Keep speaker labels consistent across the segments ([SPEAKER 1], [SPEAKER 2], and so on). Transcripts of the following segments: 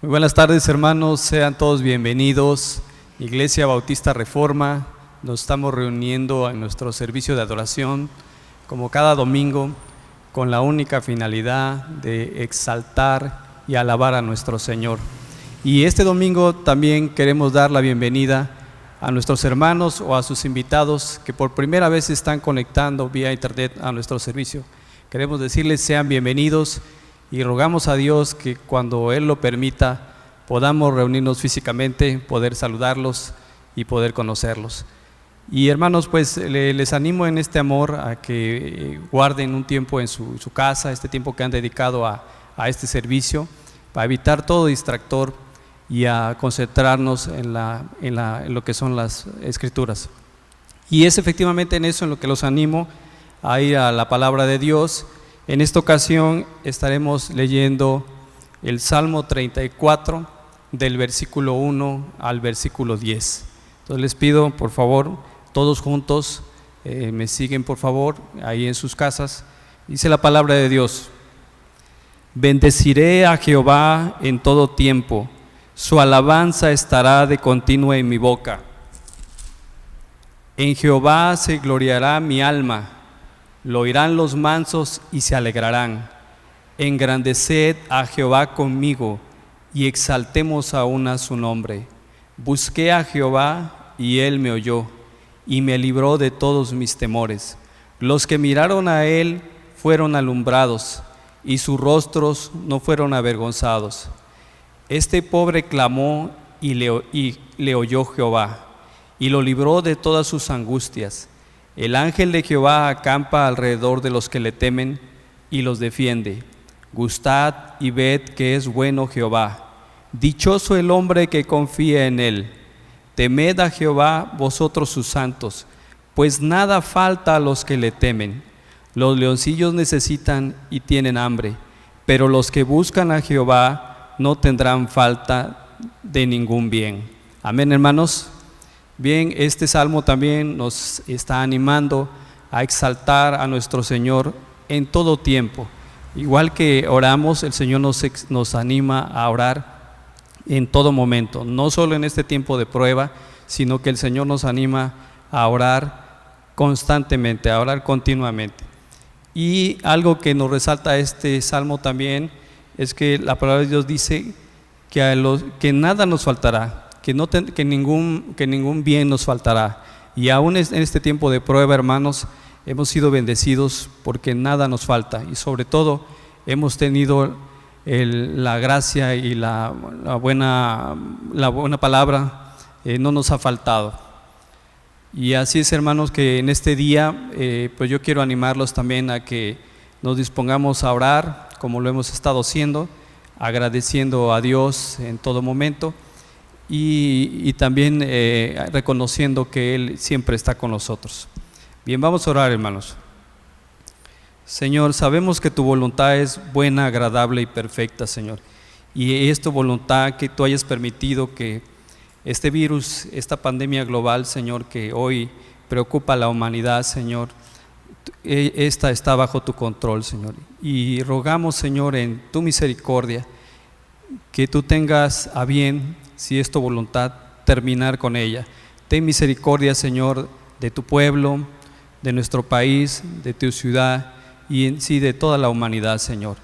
[SPEAKER 1] Muy buenas tardes, hermanos, sean todos bienvenidos. Iglesia Bautista Reforma, nos estamos reuniendo en nuestro servicio de adoración, como cada domingo, con la única finalidad de exaltar y alabar a nuestro Señor. Y este domingo también queremos dar la bienvenida a nuestros hermanos o a sus invitados que por primera vez se están conectando vía internet a nuestro servicio. Queremos decirles sean bienvenidos y rogamos a Dios que cuando Él lo permita podamos reunirnos físicamente, poder saludarlos y poder conocerlos. Y hermanos, pues les animo en este amor a que guarden un tiempo en su casa, este tiempo que han dedicado a este servicio, para evitar todo distractor y a concentrarnos en lo que son las Escrituras. Y es efectivamente en eso en lo que los animo a ir a la palabra de Dios. En esta ocasión estaremos leyendo el Salmo 34 del versículo 1 al versículo 10. Entonces les pido por favor, todos juntos, me siguen por favor ahí en sus casas. Dice la palabra de Dios: Bendeciré a Jehová en todo tiempo, su alabanza estará de continuo en mi boca. En Jehová se gloriará mi alma, lo oirán los mansos y se alegrarán. Engrandeced a Jehová conmigo y exaltemos aún a su nombre. Busqué a Jehová y él me oyó y me libró de todos mis temores. Los que miraron a él fueron alumbrados y sus rostros no fueron avergonzados. Este pobre clamó y le oyó Jehová y lo libró de todas sus angustias. El ángel de Jehová acampa alrededor de los que le temen y los defiende. Gustad y ved que es bueno Jehová. Dichoso el hombre que confía en él. Temed a Jehová vosotros sus santos, pues nada falta a los que le temen. Los leoncillos necesitan y tienen hambre, pero los que buscan a Jehová no tendrán falta de ningún bien. Amén, hermanos. Bien, este salmo también nos está animando a exaltar a nuestro Señor en todo tiempo. Igual que oramos, el Señor nos anima a orar en todo momento, no solo en este tiempo de prueba, sino que el Señor nos anima a orar constantemente, a orar continuamente. Y algo que nos resalta este salmo también es que la palabra de Dios dice que nada nos faltará, que ningún bien nos faltará. Y aún en este tiempo de prueba, hermanos, hemos sido bendecidos porque nada nos falta y sobre todo hemos tenido la gracia y la buena palabra, no nos ha faltado. Y así es, hermanos, que en este día pues yo quiero animarlos también a que nos dispongamos a orar como lo hemos estado haciendo, agradeciendo a Dios en todo momento y también reconociendo que Él siempre está con nosotros. Bien, vamos a orar, hermanos. Señor, sabemos que tu voluntad es buena, agradable y perfecta, Señor. Y es tu voluntad que tú hayas permitido que este virus, esta pandemia global, Señor, que hoy preocupa a la humanidad, Señor, esta está bajo tu control, Señor. Y rogamos, Señor, en tu misericordia, que tú tengas a bien, si es tu voluntad, terminar con ella. Ten misericordia, Señor, de tu pueblo, de nuestro país, de tu ciudad y en sí de toda la humanidad, Señor.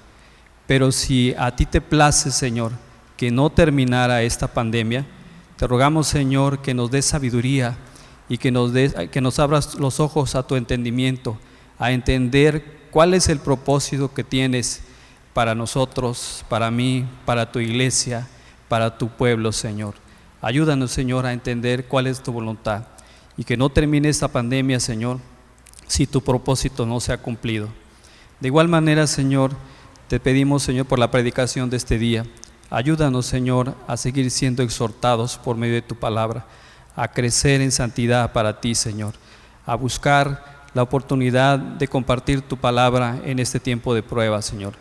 [SPEAKER 1] Pero si a ti te place, Señor, que no terminara esta pandemia, te rogamos, Señor, que nos des sabiduría y que nos abras los ojos a tu entendimiento, a entender cuál es el propósito que tienes para nosotros, para mí, para tu iglesia, para tu pueblo, Señor. Ayúdanos, Señor, a entender cuál es tu voluntad y que no termine esta pandemia, Señor, si tu propósito no se ha cumplido. De igual manera, Señor, te pedimos, Señor, por la predicación de este día. Ayúdanos, Señor, a seguir siendo exhortados por medio de tu palabra, a crecer en santidad para ti, Señor, a buscar la oportunidad de compartir tu palabra en este tiempo de prueba, Señor.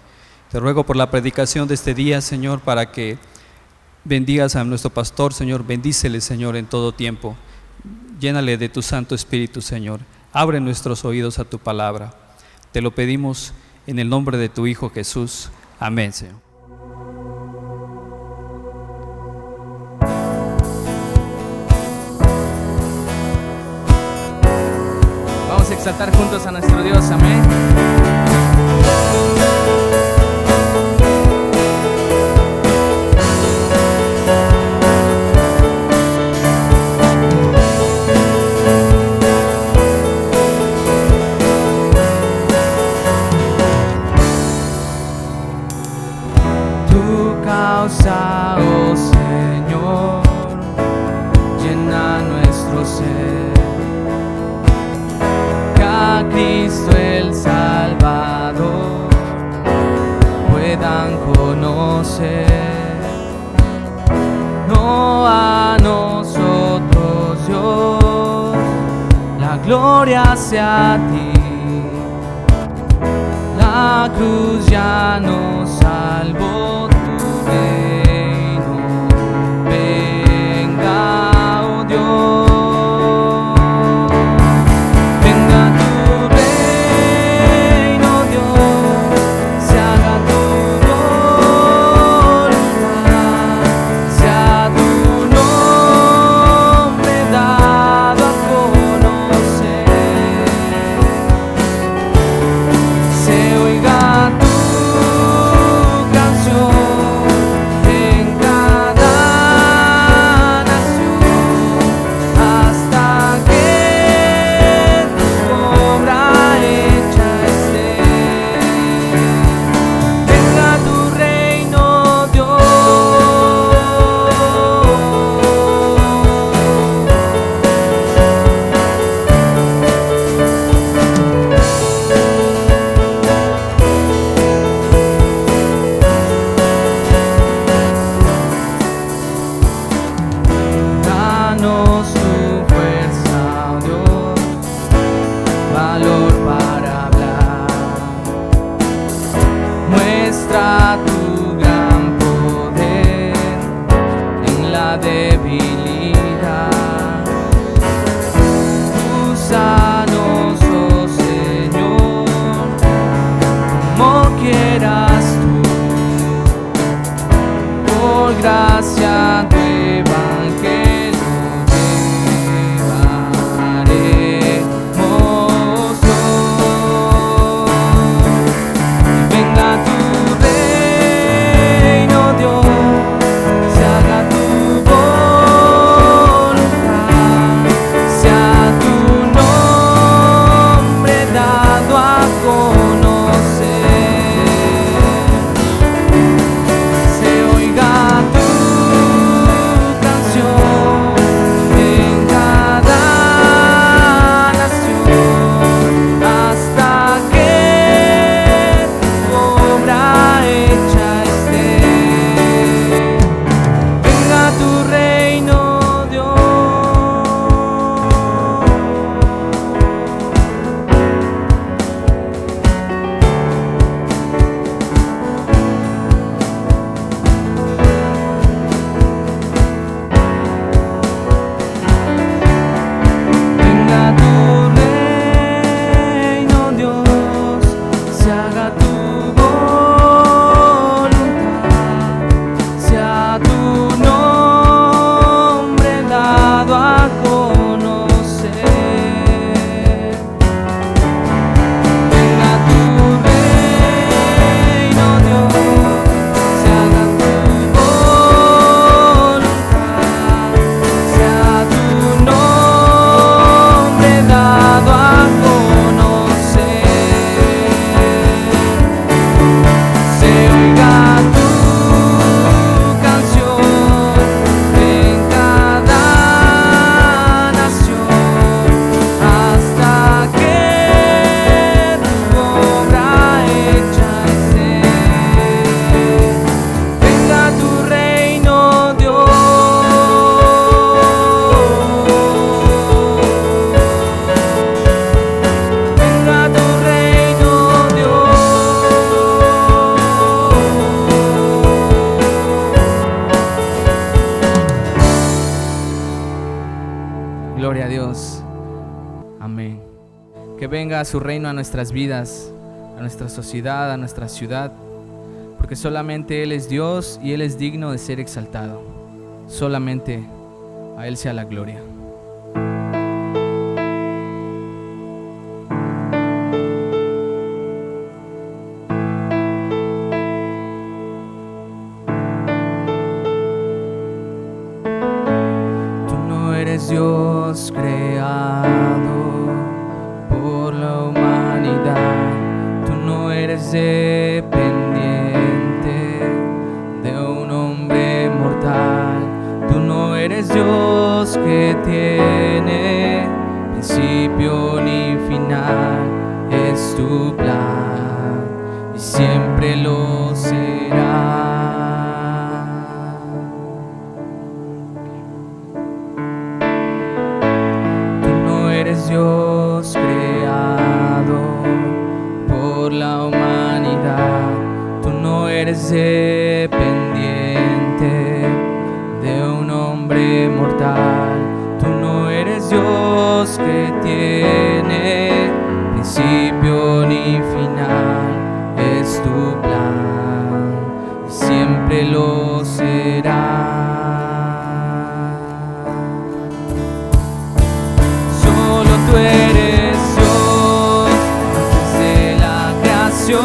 [SPEAKER 1] Te ruego por la predicación de este día, Señor, para que bendigas a nuestro pastor, Señor. Bendícele, Señor, en todo tiempo. Llénale de tu Santo Espíritu, Señor. Abre nuestros oídos a tu palabra. Te lo pedimos en el nombre de tu Hijo Jesús. Amén, Señor.
[SPEAKER 2] exaltar juntos a nuestro Dios, amén. Tu causa, oh Señor, llena nuestro ser. Que a Cristo el Salvador puedan conocer. No a nosotros, Dios, la gloria sea a ti. La cruz ya nos salvó, tu reino venga, oh Dios. Venga tu reino, Dios, se haga tu voluntad, sea tu nombre dado a conocer. Se oiga tu canción en cada nación, hasta que tu obra hecha esté. Venga tu reino, Dios. Danos tu fuerza, oh Dios, valor para hablar. Muestra tu gran poder en la debilidad. Úsanos, oh Señor, como quieras tú. Por gracia tu evangelio llevaremos hoy. Venga tu reino, Dios, se haga tu voluntad, sea tu nombre dado a conocer. Se oiga tu canción en cada nación, hasta que tu obra hecha esté. Venga tu reino, Dios. Venga tu reino, Dios, se haga tu voluntad, sea tu nombre dado a conocer. Venga tu reino, Dios, se haga tu voluntad, sea tu nombre dado a conocer. Se oiga tu canción en cada nación, hasta que tu obra hecha esté. Venga tu reino, Dios. Venga tu reino, Dios. Gloria a Dios. Amén. Que venga su reino a nuestras vidas, a nuestra sociedad, a nuestra ciudad, porque solamente Él es Dios y Él es digno de ser exaltado. Solamente a Él sea la gloria. eres Dios creado por la humanidad. Tú no eres dependiente de un hombre mortal. Tú no eres Dios que tiene principio ni final. Es tu plan y siempre lo será. Dios creado por la humanidad. Tú no eres dependiente de un hombre mortal. Tú no eres Dios que tiene principio ni final. Es tu plan y siempre lo será. Tú eres Dios antes de la creación,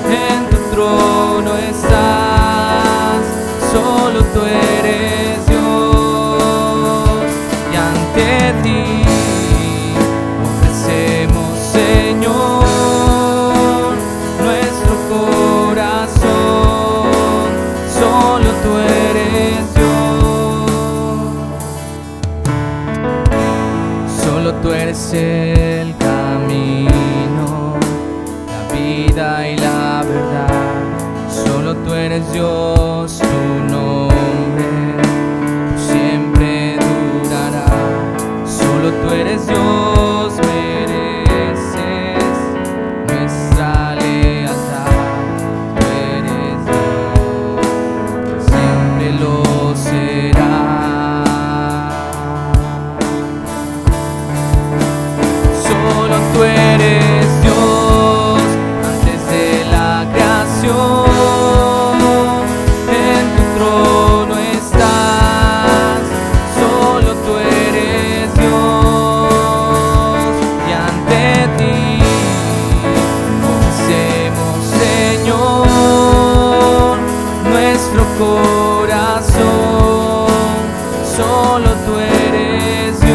[SPEAKER 2] en tu trono estás, solo tú eres Dios, y ante ti ofrecemos, Señor, nuestro corazón, solo tú eres Tú eres el camino, la vida y la verdad. Solo tú eres Dios, tu nombre siempre durará. Solo tú eres Dios, mereces nuestra lealtad. Tú eres Dios, siempre lo será. Tú eres Dios antes de la creación, en tu trono estás, solo tú eres Dios, y ante ti ofrecemos, Señor, nuestro corazón, solo tú eres Dios.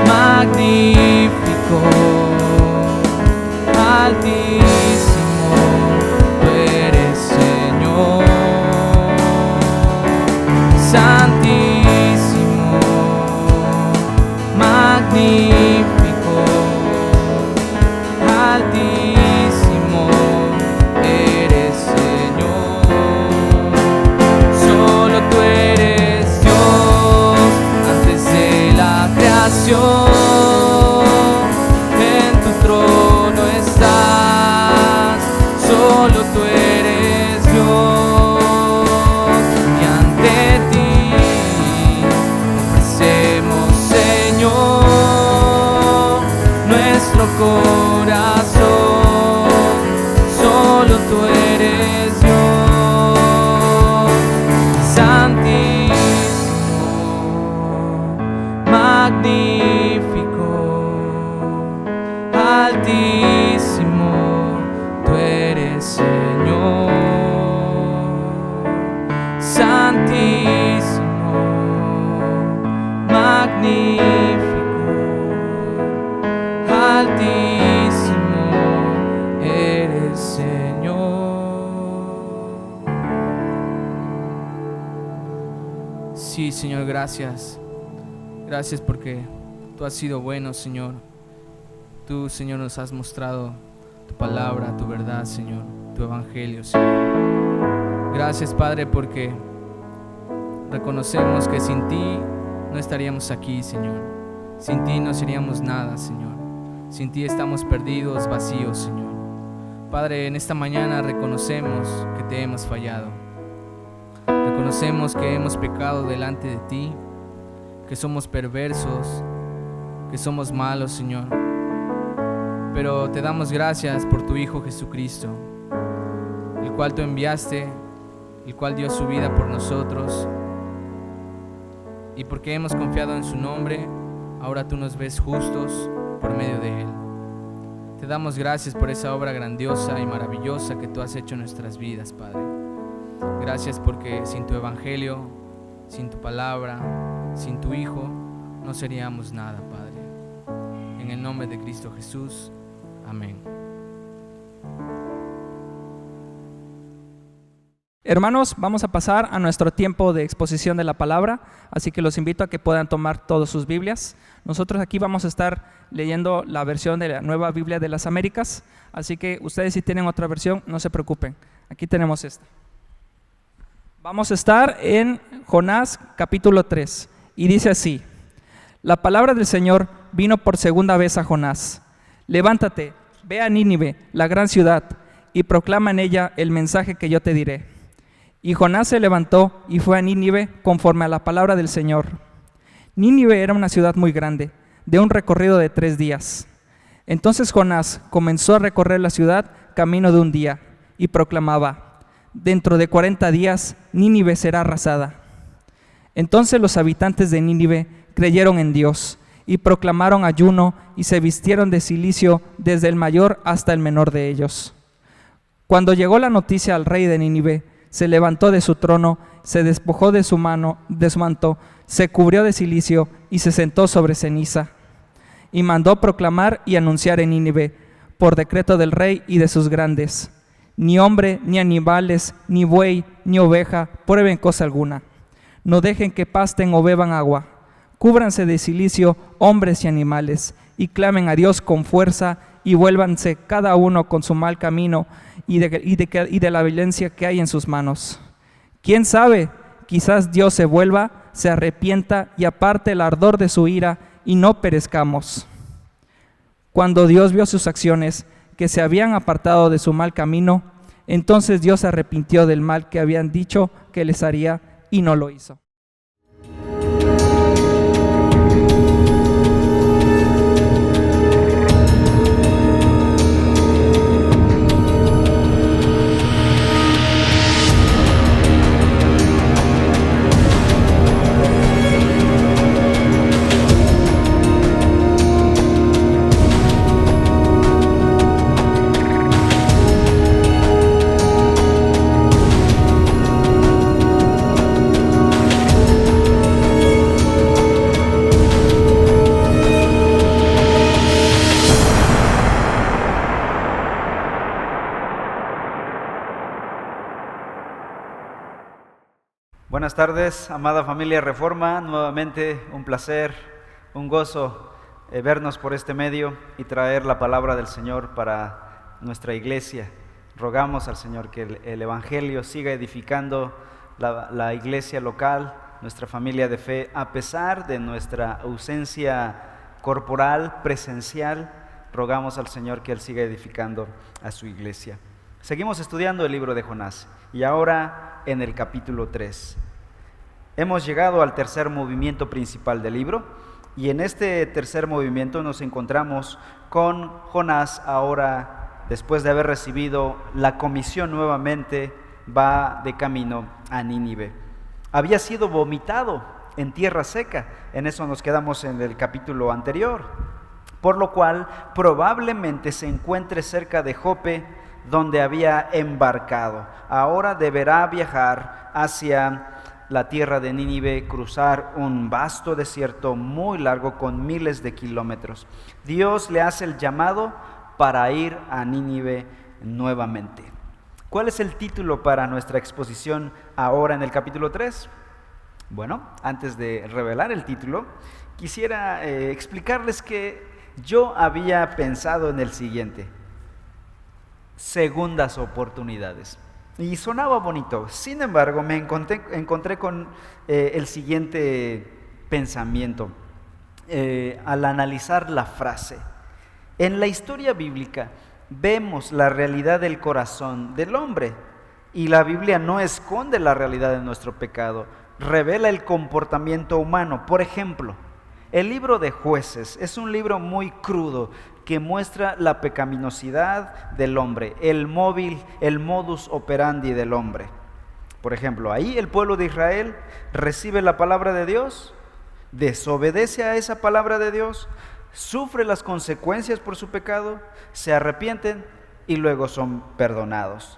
[SPEAKER 2] Magnífico, altísimo, tú eres Señor. Santísimo, magnífico, altísimo, eres Señor. Solo tú eres Dios antes de la creación. En tu trono estás, solo tú eres Dios, y ante ti ofrecemos, Señor, nuestro corazón, solo tú eres Dios, santísimo, magnífico, altísimo, tú eres Señor. Santísimo, magnífico, altísimo, eres Señor. Sí, Señor, gracias. Gracias porque tú has sido bueno, Señor. Tú, Señor, nos has mostrado tu palabra, tu verdad, Señor, tu evangelio, Señor. Gracias, Padre, porque reconocemos que sin ti no estaríamos aquí, Señor. Sin ti no seríamos nada, Señor. Sin ti estamos perdidos, vacíos, Señor. Padre, en esta mañana reconocemos que te hemos fallado. Reconocemos que hemos pecado delante de ti, que somos perversos, que somos malos, Señor. Pero te damos gracias por tu Hijo Jesucristo, el cual tú enviaste, el cual dio su vida por nosotros. Y porque hemos confiado en su nombre, ahora tú nos ves justos por medio de él. Te damos gracias por esa obra grandiosa y maravillosa que tú has hecho en nuestras vidas, Padre. Gracias porque sin tu evangelio, sin tu palabra, sin tu Hijo, no seríamos nada, Padre. En el nombre de Cristo Jesús, amén.
[SPEAKER 3] Hermanos, vamos a pasar a nuestro tiempo de exposición de la palabra, así que los invito a que puedan tomar todas sus Biblias. Nosotros aquí vamos a estar leyendo la versión de la Nueva Biblia de las Américas, así que ustedes si tienen otra versión, no se preocupen. Aquí tenemos esta. Vamos a estar en Jonás capítulo 3 y dice así: La palabra del Señor vino por segunda vez a Jonás. Levántate, ve a Nínive, la gran ciudad, y proclama en ella el mensaje que yo te diré. Y Jonás se levantó y fue a Nínive conforme a la palabra del Señor. Nínive era una ciudad muy grande, de un recorrido de 3 días. Entonces Jonás comenzó a recorrer la ciudad camino de un día y proclamaba: Dentro de 40 días Nínive será arrasada. Entonces los habitantes de Nínive creyeron en Dios y proclamaron ayuno y se vistieron de cilicio desde el mayor hasta el menor de ellos. Cuando llegó la noticia al rey de Nínive, se levantó de su trono, se despojó de su manto, se cubrió de cilicio y se sentó sobre ceniza. Y mandó proclamar y anunciar en Nínive, por decreto del rey y de sus grandes: Ni hombre, ni animales, ni buey, ni oveja prueben cosa alguna. No dejen que pasten o beban agua. Cúbranse de cilicio hombres y animales, y clamen a Dios con fuerza, y vuélvanse cada uno con su mal camino y de la violencia que hay en sus manos. ¿Quién sabe? Quizás Dios se vuelva, se arrepienta y aparte el ardor de su ira y no perezcamos. Cuando Dios vio sus acciones, que se habían apartado de su mal camino, entonces Dios se arrepintió del mal que habían dicho que les haría y no lo hizo.
[SPEAKER 4] Buenas tardes, amada familia Reforma. Nuevamente un placer, un gozo vernos por este medio y traer la palabra del Señor para nuestra iglesia. Rogamos al Señor que el Evangelio siga edificando la iglesia local, nuestra familia de fe, a pesar de nuestra ausencia corporal, presencial. Rogamos al Señor que Él siga edificando a su iglesia. Seguimos estudiando el libro de Jonás y ahora en el capítulo 3. Hemos llegado al tercer movimiento principal del libro y en este tercer movimiento nos encontramos con Jonás. Ahora, después de haber recibido la comisión nuevamente, va de camino a Nínive. Había sido vomitado en tierra seca, en eso nos quedamos en el capítulo anterior, por lo cual probablemente se encuentre cerca de Jope, donde había embarcado. Ahora deberá viajar hacia la tierra de Nínive, cruzar un vasto desierto muy largo con miles de kilómetros. Dios le hace el llamado para ir a Nínive nuevamente. ¿Cuál es el título para nuestra exposición ahora en el capítulo 3? Bueno, antes de revelar el título, quisiera explicarles que yo había pensado en el siguiente: segundas oportunidades. Y sonaba bonito. Sin embargo, me encontré con el siguiente pensamiento al analizar la frase. En la historia bíblica vemos la realidad del corazón del hombre y la Biblia no esconde la realidad de nuestro pecado, revela el comportamiento humano. Por ejemplo, el libro de Jueces es un libro muy crudo que muestra la pecaminosidad del hombre, el modus operandi del hombre. Por ejemplo, ahí el pueblo de Israel recibe la palabra de Dios, desobedece a esa palabra de Dios, sufre las consecuencias por su pecado, se arrepienten y luego son perdonados.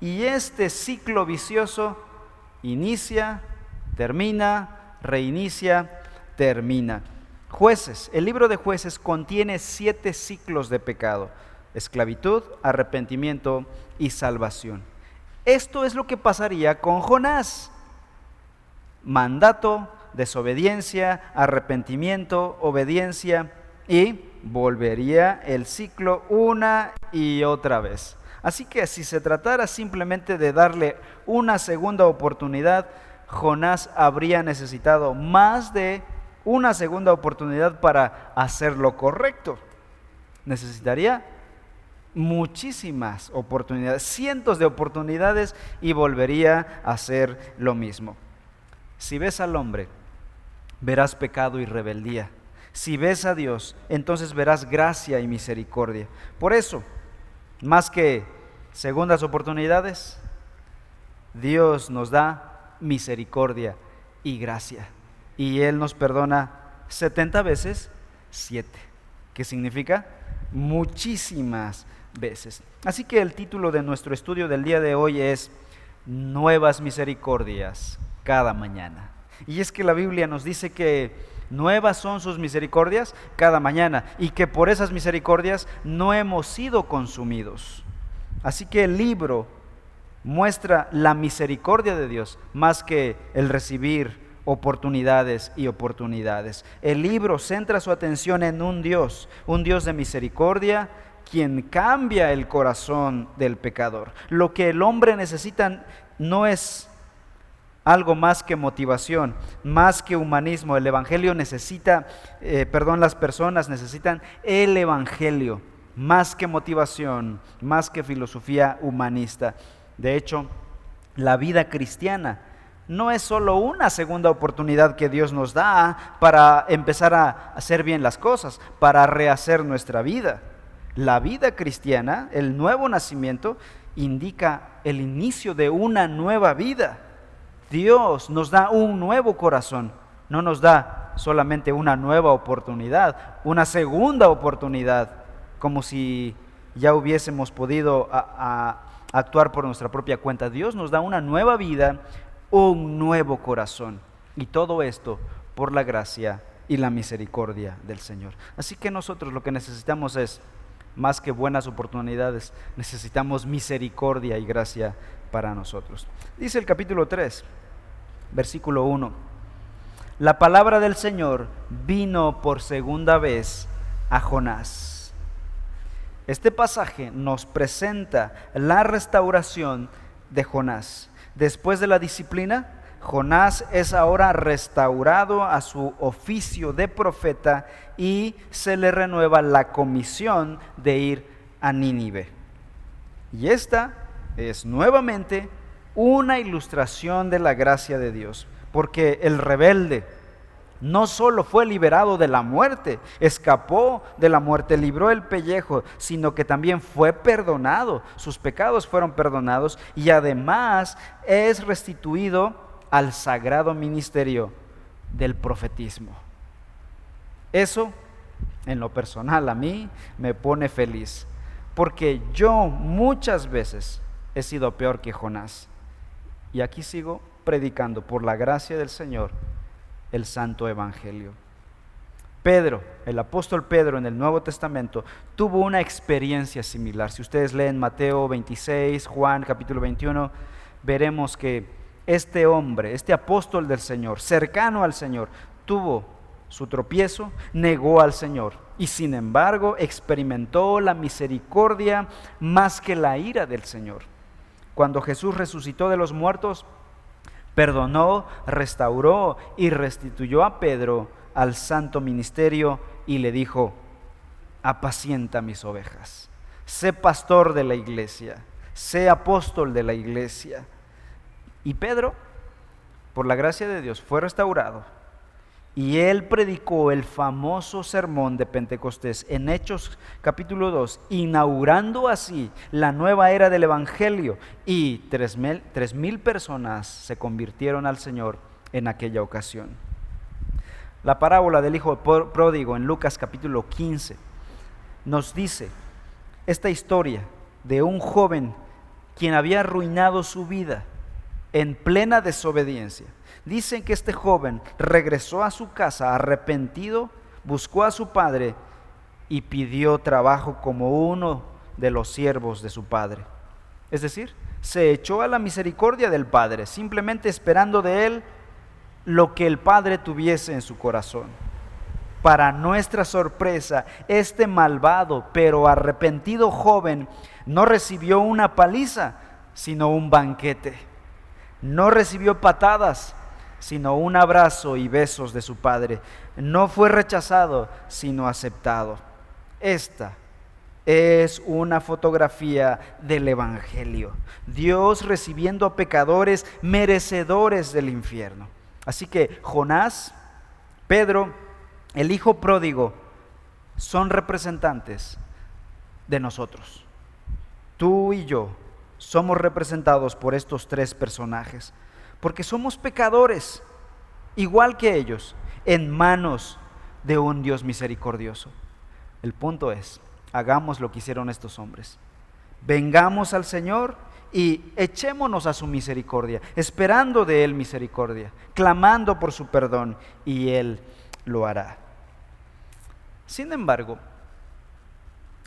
[SPEAKER 4] Y este ciclo vicioso inicia, termina, reinicia, termina. Jueces, el libro de Jueces contiene 7 ciclos de pecado: esclavitud, arrepentimiento y salvación. Esto es lo que pasaría con Jonás: mandato, desobediencia, arrepentimiento, obediencia, y volvería el ciclo una y otra vez. Así que si se tratara simplemente de darle una segunda oportunidad, Jonás habría necesitado más de una segunda oportunidad para hacer lo correcto. Necesitaría muchísimas oportunidades, cientos de oportunidades, y volvería a hacer lo mismo. Si ves al hombre, verás pecado y rebeldía. Si ves a Dios, entonces verás gracia y misericordia. Por eso, más que segundas oportunidades, Dios nos da misericordia y gracia. Y Él nos perdona 70 veces 7, que significa muchísimas veces. Así que el título de nuestro estudio del día de hoy es Nuevas misericordias cada mañana. Y es que la Biblia nos dice que nuevas son sus misericordias cada mañana, y que por esas misericordias no hemos sido consumidos. Así que el libro muestra la misericordia de Dios más que el recibir oportunidades y oportunidades. El libro centra su atención en un Dios de misericordia, quien cambia el corazón del pecador. Lo que el hombre necesita no es algo más que motivación, más que humanismo. El evangelio las personas necesitan el evangelio, más que motivación, más que filosofía humanista. De hecho, la vida cristiana no es solo una segunda oportunidad que Dios nos da para empezar a hacer bien las cosas, para rehacer nuestra vida. La vida cristiana, el nuevo nacimiento, indica el inicio de una nueva vida. Dios nos da un nuevo corazón, no nos da solamente una nueva oportunidad, una segunda oportunidad, como si ya hubiésemos podido actuar por nuestra propia cuenta. Dios nos da una nueva vida, un nuevo corazón, y todo esto por la gracia y la misericordia del Señor. Así que nosotros lo que necesitamos es, más que buenas oportunidades, necesitamos misericordia y gracia para nosotros. Dice el capítulo 3, versículo 1: la palabra del Señor vino por segunda vez a Jonás. Este pasaje nos presenta la restauración de Jonás. Después de la disciplina, Jonás es ahora restaurado a su oficio de profeta y se le renueva la comisión de ir a Nínive. Y esta es nuevamente una ilustración de la gracia de Dios, porque el rebelde no solo fue liberado de la muerte, escapó de la muerte, libró el pellejo, sino que también fue perdonado, sus pecados fueron perdonados, y además es restituido al sagrado ministerio del profetismo. Eso, en lo personal, a mí me pone feliz, porque yo muchas veces he sido peor que Jonás, y aquí sigo predicando por la gracia del Señor el santo evangelio. Pedro, el apóstol Pedro, en el Nuevo Testamento tuvo una experiencia similar. Si ustedes leen Mateo 26, Juan capítulo 21, veremos que este hombre, este apóstol del Señor, cercano al Señor, tuvo su tropiezo, negó al Señor y sin embargo experimentó la misericordia más que la ira del Señor. Cuando Jesús resucitó de los muertos, perdonó, restauró y restituyó a Pedro al santo ministerio y le dijo: apacienta mis ovejas, sé pastor de la iglesia, sé apóstol de la iglesia. Y Pedro, por la gracia de Dios, fue restaurado y él predicó el famoso sermón de Pentecostés en Hechos capítulo 2, inaugurando así la nueva era del evangelio, y 3,000 personas se convirtieron al Señor en aquella ocasión. La parábola del hijo pródigo en Lucas capítulo 15 nos dice esta historia de un joven quien había arruinado su vida en plena desobediencia. Dicen que este joven regresó a su casa arrepentido, buscó a su padre y pidió trabajo como uno de los siervos de su padre. Es decir, se echó a la misericordia del padre, simplemente esperando de él lo que el padre tuviese en su corazón. Para nuestra sorpresa, este malvado pero arrepentido joven no recibió una paliza, sino un banquete. No recibió patadas, sino un abrazo y besos de su padre. No fue rechazado, sino aceptado. Esta es una fotografía del Evangelio. Dios recibiendo a pecadores merecedores del infierno. Así que Jonás, Pedro, el hijo pródigo, son representantes de nosotros. Tú y yo somos representados por estos tres personajes, porque somos pecadores, igual que ellos, en manos de un Dios misericordioso. El punto es, hagamos lo que hicieron estos hombres. Vengamos al Señor y echémonos a su misericordia, esperando de Él misericordia, clamando por su perdón, y Él lo hará. Sin embargo,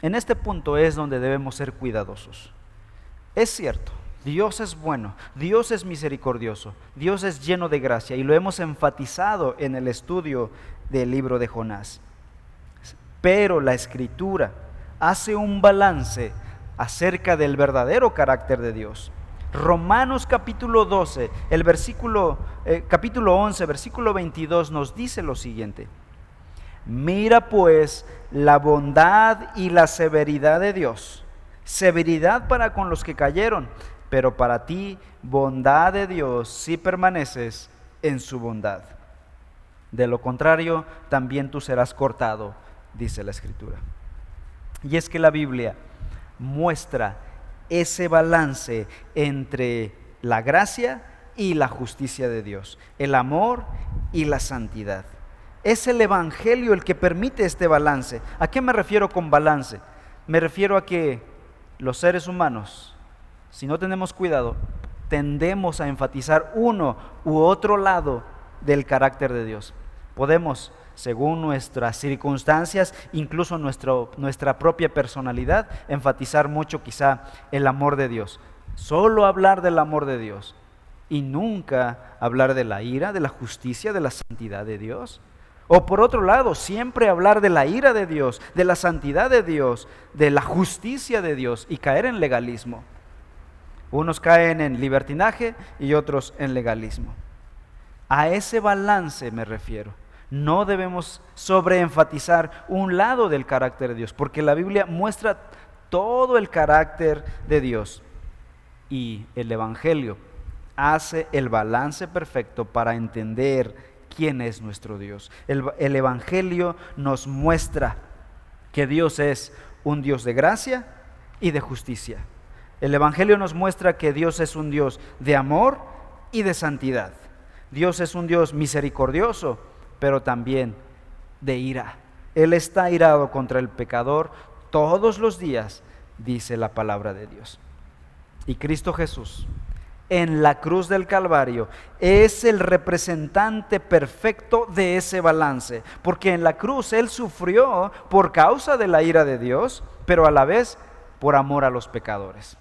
[SPEAKER 4] en este punto es donde debemos ser cuidadosos. Es cierto, Dios es bueno, Dios es misericordioso, Dios es lleno de gracia, y lo hemos enfatizado en el estudio del libro de Jonás. Pero la Escritura hace un balance acerca del verdadero carácter de Dios. Romanos capítulo 12, capítulo 11, versículo 22 nos dice lo siguiente: mira pues la bondad y la severidad de Dios, severidad para con los que cayeron, pero para ti bondad de Dios si permaneces en su bondad. De lo contrario, también tú serás cortado, dice la Escritura. Y es que la Biblia muestra ese balance entre la gracia y la justicia de Dios, el amor y la santidad. Es el Evangelio el que permite este balance. ¿A qué me refiero con balance? Me refiero a que los seres humanos, si no tenemos cuidado, tendemos a enfatizar uno u otro lado del carácter de Dios. Podemos, según nuestras circunstancias, incluso nuestra propia personalidad, enfatizar mucho quizá el amor de Dios. Solo hablar del amor de Dios y nunca hablar de la ira, de la justicia, de la santidad de Dios. O por otro lado, siempre hablar de la ira de Dios, de la santidad de Dios, de la justicia de Dios, y caer en legalismo. Unos caen en libertinaje y otros en legalismo. A ese balance me refiero. No debemos sobreenfatizar un lado del carácter de Dios, porque la Biblia muestra todo el carácter de Dios, y el Evangelio hace el balance perfecto para entender quién es nuestro Dios. El Evangelio nos muestra que Dios es un Dios de gracia y de justicia. El Evangelio nos muestra que Dios es un Dios de amor y de santidad. Dios es un Dios misericordioso, pero también de ira. Él está irado contra el pecador todos los días, dice la palabra de Dios. Y Cristo Jesús, en la cruz del Calvario, es el representante perfecto de ese balance, porque en la cruz Él sufrió por causa de la ira de Dios, pero a la vez por amor a los pecadores.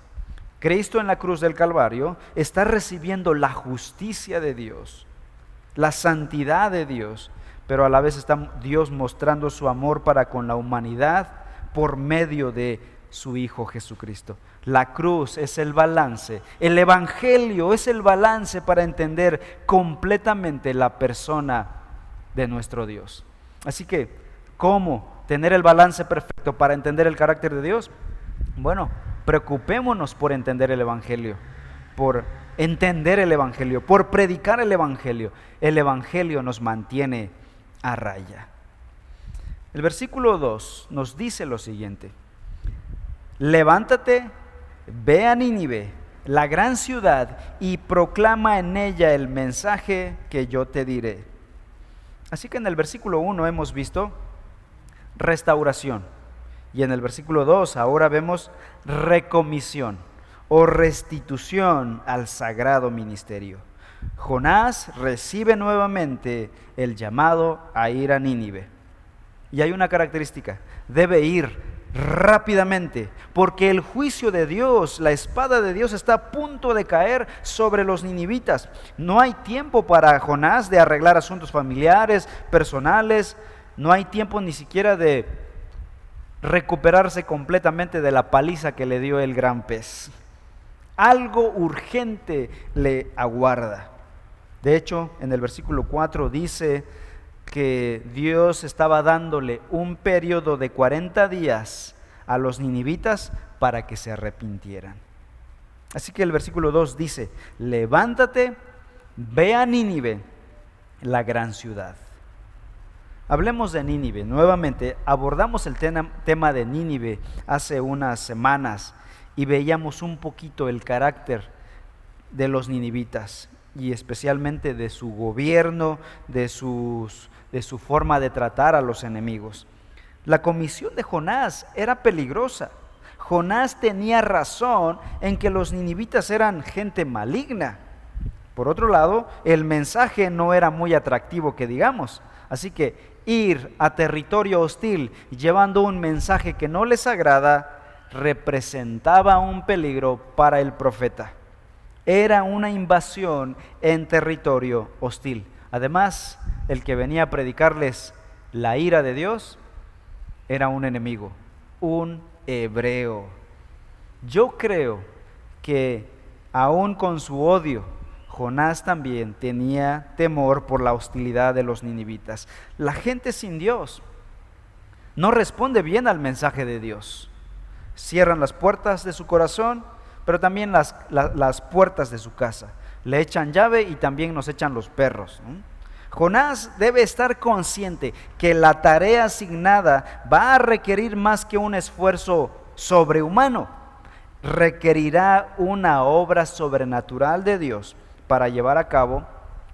[SPEAKER 4] Cristo en la cruz del Calvario está recibiendo la justicia de Dios, la santidad de Dios, pero a la vez está Dios mostrando su amor para con la humanidad por medio de su Hijo Jesucristo. La cruz es el balance, el Evangelio es el balance para entender completamente la persona de nuestro Dios. Así que, ¿cómo tener el balance perfecto para entender el carácter de Dios? Bueno, preocupémonos por entender el Evangelio, por entender el Evangelio, por predicar el Evangelio. El Evangelio nos mantiene a raya. El versículo 2 nos dice lo siguiente: levántate, ve a Nínive, la gran ciudad, y proclama en ella el mensaje que yo te diré. Así que en el versículo 1 hemos visto restauración, y en el versículo 2 ahora vemos recomisión o restitución al sagrado ministerio. Jonás recibe nuevamente el llamado a ir a Nínive. Y hay una característica: debe ir rápidamente, porque el juicio de Dios, la espada de Dios está a punto de caer sobre los ninivitas. No hay tiempo para Jonás de arreglar asuntos familiares, personales, no hay tiempo ni siquiera de recuperarse completamente de la paliza que le dio el gran pez. Algo urgente le aguarda. De hecho, en el versículo 4 dice que Dios estaba dándole un periodo de 40 días a los ninivitas para que se arrepintieran. Así que el versículo 2 dice: levántate, ve a Nínive, la gran ciudad. Hablemos de Nínive. Nuevamente abordamos el tema de Nínive hace unas semanas y veíamos un poquito el carácter de los ninivitas y especialmente de su gobierno, de su forma de tratar a los enemigos. La comisión de Jonás era peligrosa. Jonás tenía razón en que los ninivitas eran gente maligna. Por otro lado, el mensaje no era muy atractivo que digamos. Así que ir a territorio hostil llevando un mensaje que no les agrada representaba un peligro para el profeta. Era una invasión en territorio hostil. Además, el que venía a predicarles la ira de Dios era un enemigo, un hebreo. Yo creo que aún con su odio, Jonás también tenía temor por la hostilidad de los ninivitas. La gente sin Dios no responde bien al mensaje de Dios. Cierran las puertas de su corazón, pero también las puertas de su casa. Le echan llave y también nos echan los perros, ¿no? Jonás debe estar consciente que la tarea asignada va a requerir más que un esfuerzo sobrehumano. Requerirá una obra sobrenatural de Dios para llevar a cabo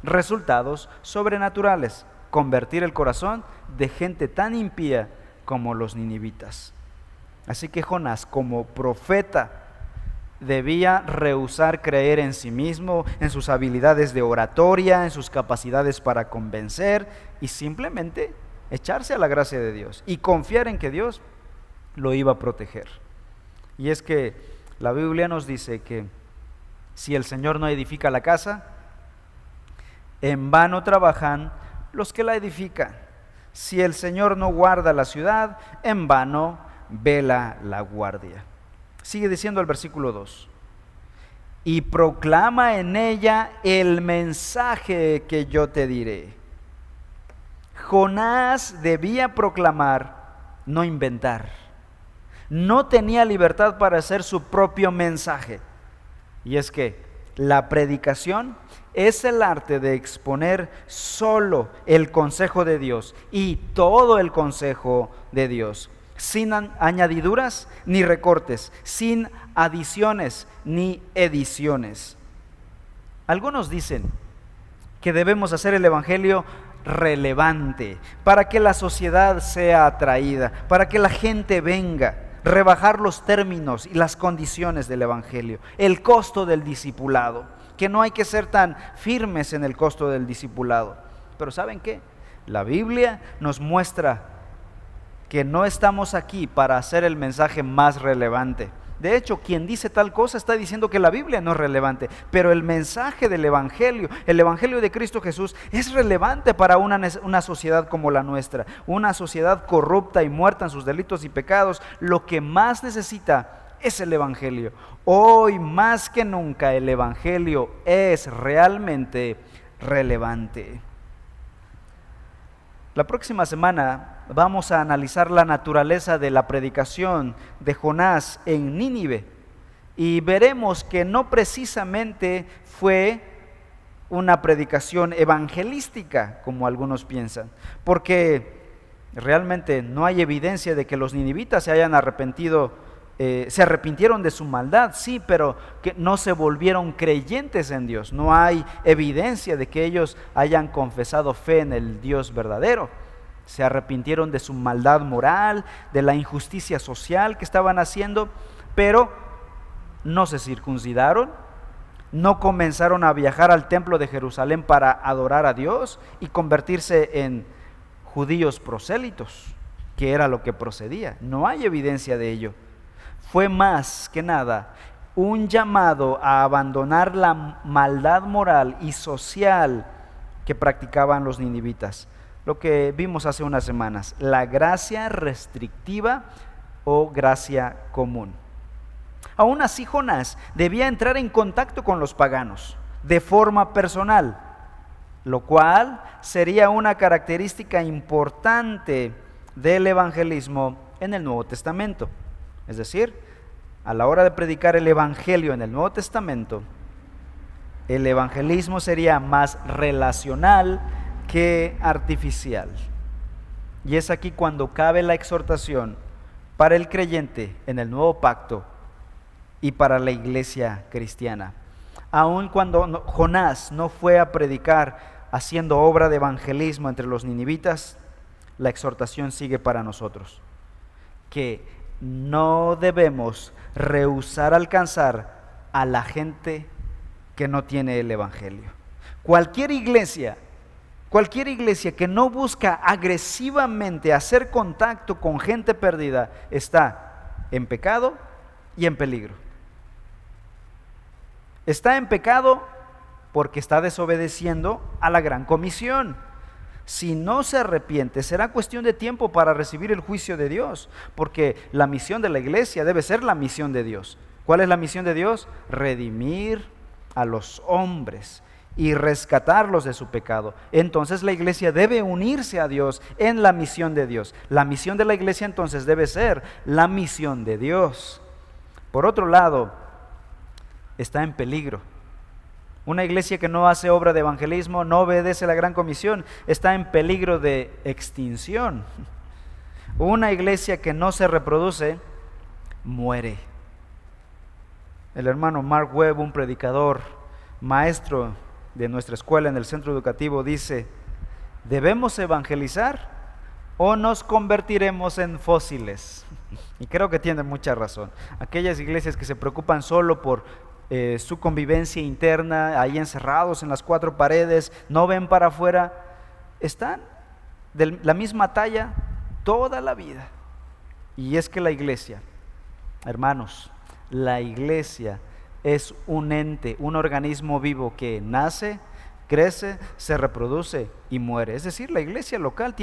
[SPEAKER 4] resultados sobrenaturales, convertir el corazón de gente tan impía como los ninivitas. Así que Jonás, como profeta, debía rehusar creer en sí mismo, en sus habilidades de oratoria, en sus capacidades para convencer, y simplemente echarse a la gracia de Dios y confiar en que Dios lo iba a proteger. Y es que la Biblia nos dice que si el Señor no edifica la casa, en vano trabajan los que la edifican. Si el Señor no guarda la ciudad, en vano vela la guardia. Sigue diciendo el versículo 2: y proclama en ella el mensaje que yo te diré. Jonás debía proclamar, no inventar. No tenía libertad para hacer su propio mensaje. Y es que la predicación es el arte de exponer solo el consejo de Dios y todo el consejo de Dios, sin añadiduras ni recortes, sin adiciones ni ediciones. Algunos dicen que debemos hacer el evangelio relevante para que la sociedad sea atraída, para que la gente venga. Rebajar los términos y las condiciones del evangelio, el costo del discipulado, que no hay que ser tan firmes en el costo del discipulado. Pero ¿saben qué? La Biblia nos muestra que no estamos aquí para hacer el mensaje más relevante. De hecho, quien dice tal cosa está diciendo que la Biblia no es relevante, pero el mensaje del evangelio, el evangelio de Cristo Jesús, es relevante para una sociedad como la nuestra, una sociedad corrupta y muerta en sus delitos y pecados. Lo que más necesita es el evangelio. Hoy más que nunca el evangelio es realmente relevante. La próxima semana vamos a analizar la naturaleza de la predicación de Jonás en Nínive y veremos que no precisamente fue una predicación evangelística como algunos piensan, porque realmente no hay evidencia de que los ninivitas se hayan arrepentido se arrepintieron de su maldad, sí, pero que no se volvieron creyentes en Dios. No hay evidencia de que ellos hayan confesado fe en el Dios verdadero. Se arrepintieron de su maldad moral, de la injusticia social que estaban haciendo, pero no se circuncidaron, no comenzaron a viajar al templo de Jerusalén para adorar a Dios y convertirse en judíos prosélitos, que era lo que procedía. No hay evidencia de ello. Fue más que nada un llamado a abandonar la maldad moral y social que practicaban los ninivitas. Lo que vimos hace unas semanas, la gracia restrictiva o gracia común. Aún así, Jonás debía entrar en contacto con los paganos de forma personal, lo cual sería una característica importante del evangelismo en el Nuevo Testamento. Es decir, a la hora de predicar el evangelio en el Nuevo Testamento, el evangelismo sería más relacional que artificial. Y es aquí cuando cabe la exhortación para el creyente en el nuevo pacto y para la iglesia cristiana. Aun cuando Jonás no fue a predicar haciendo obra de evangelismo entre los ninivitas, la exhortación sigue para nosotros, que no debemos rehusar alcanzar a la gente que no tiene el evangelio. Cualquier iglesia que no busca agresivamente hacer contacto con gente perdida está en pecado y en peligro. Está en pecado porque está desobedeciendo a la gran comisión. Si no se arrepiente, será cuestión de tiempo para recibir el juicio de Dios, porque la misión de la iglesia debe ser la misión de Dios. ¿Cuál es la misión de Dios? Redimir a los hombres y rescatarlos de su pecado. Entonces la iglesia debe unirse a Dios en la misión de Dios. La misión de la iglesia entonces debe ser la misión de Dios. Por otro lado, está en peligro. Una iglesia que no hace obra de evangelismo, no obedece la gran comisión, está en peligro de extinción. Una iglesia que no se reproduce, muere. El hermano Mark Webb, un predicador, maestro de nuestra escuela en el centro educativo, dice: ¿debemos evangelizar o nos convertiremos en fósiles? Y creo que tiene mucha razón. Aquellas iglesias que se preocupan solo por su convivencia interna, ahí encerrados en las cuatro paredes, no ven para afuera, están de la misma talla toda la vida. Y es que la iglesia, hermanos, la iglesia es un ente, un organismo vivo que nace, crece, se reproduce y muere. Es decir, la iglesia local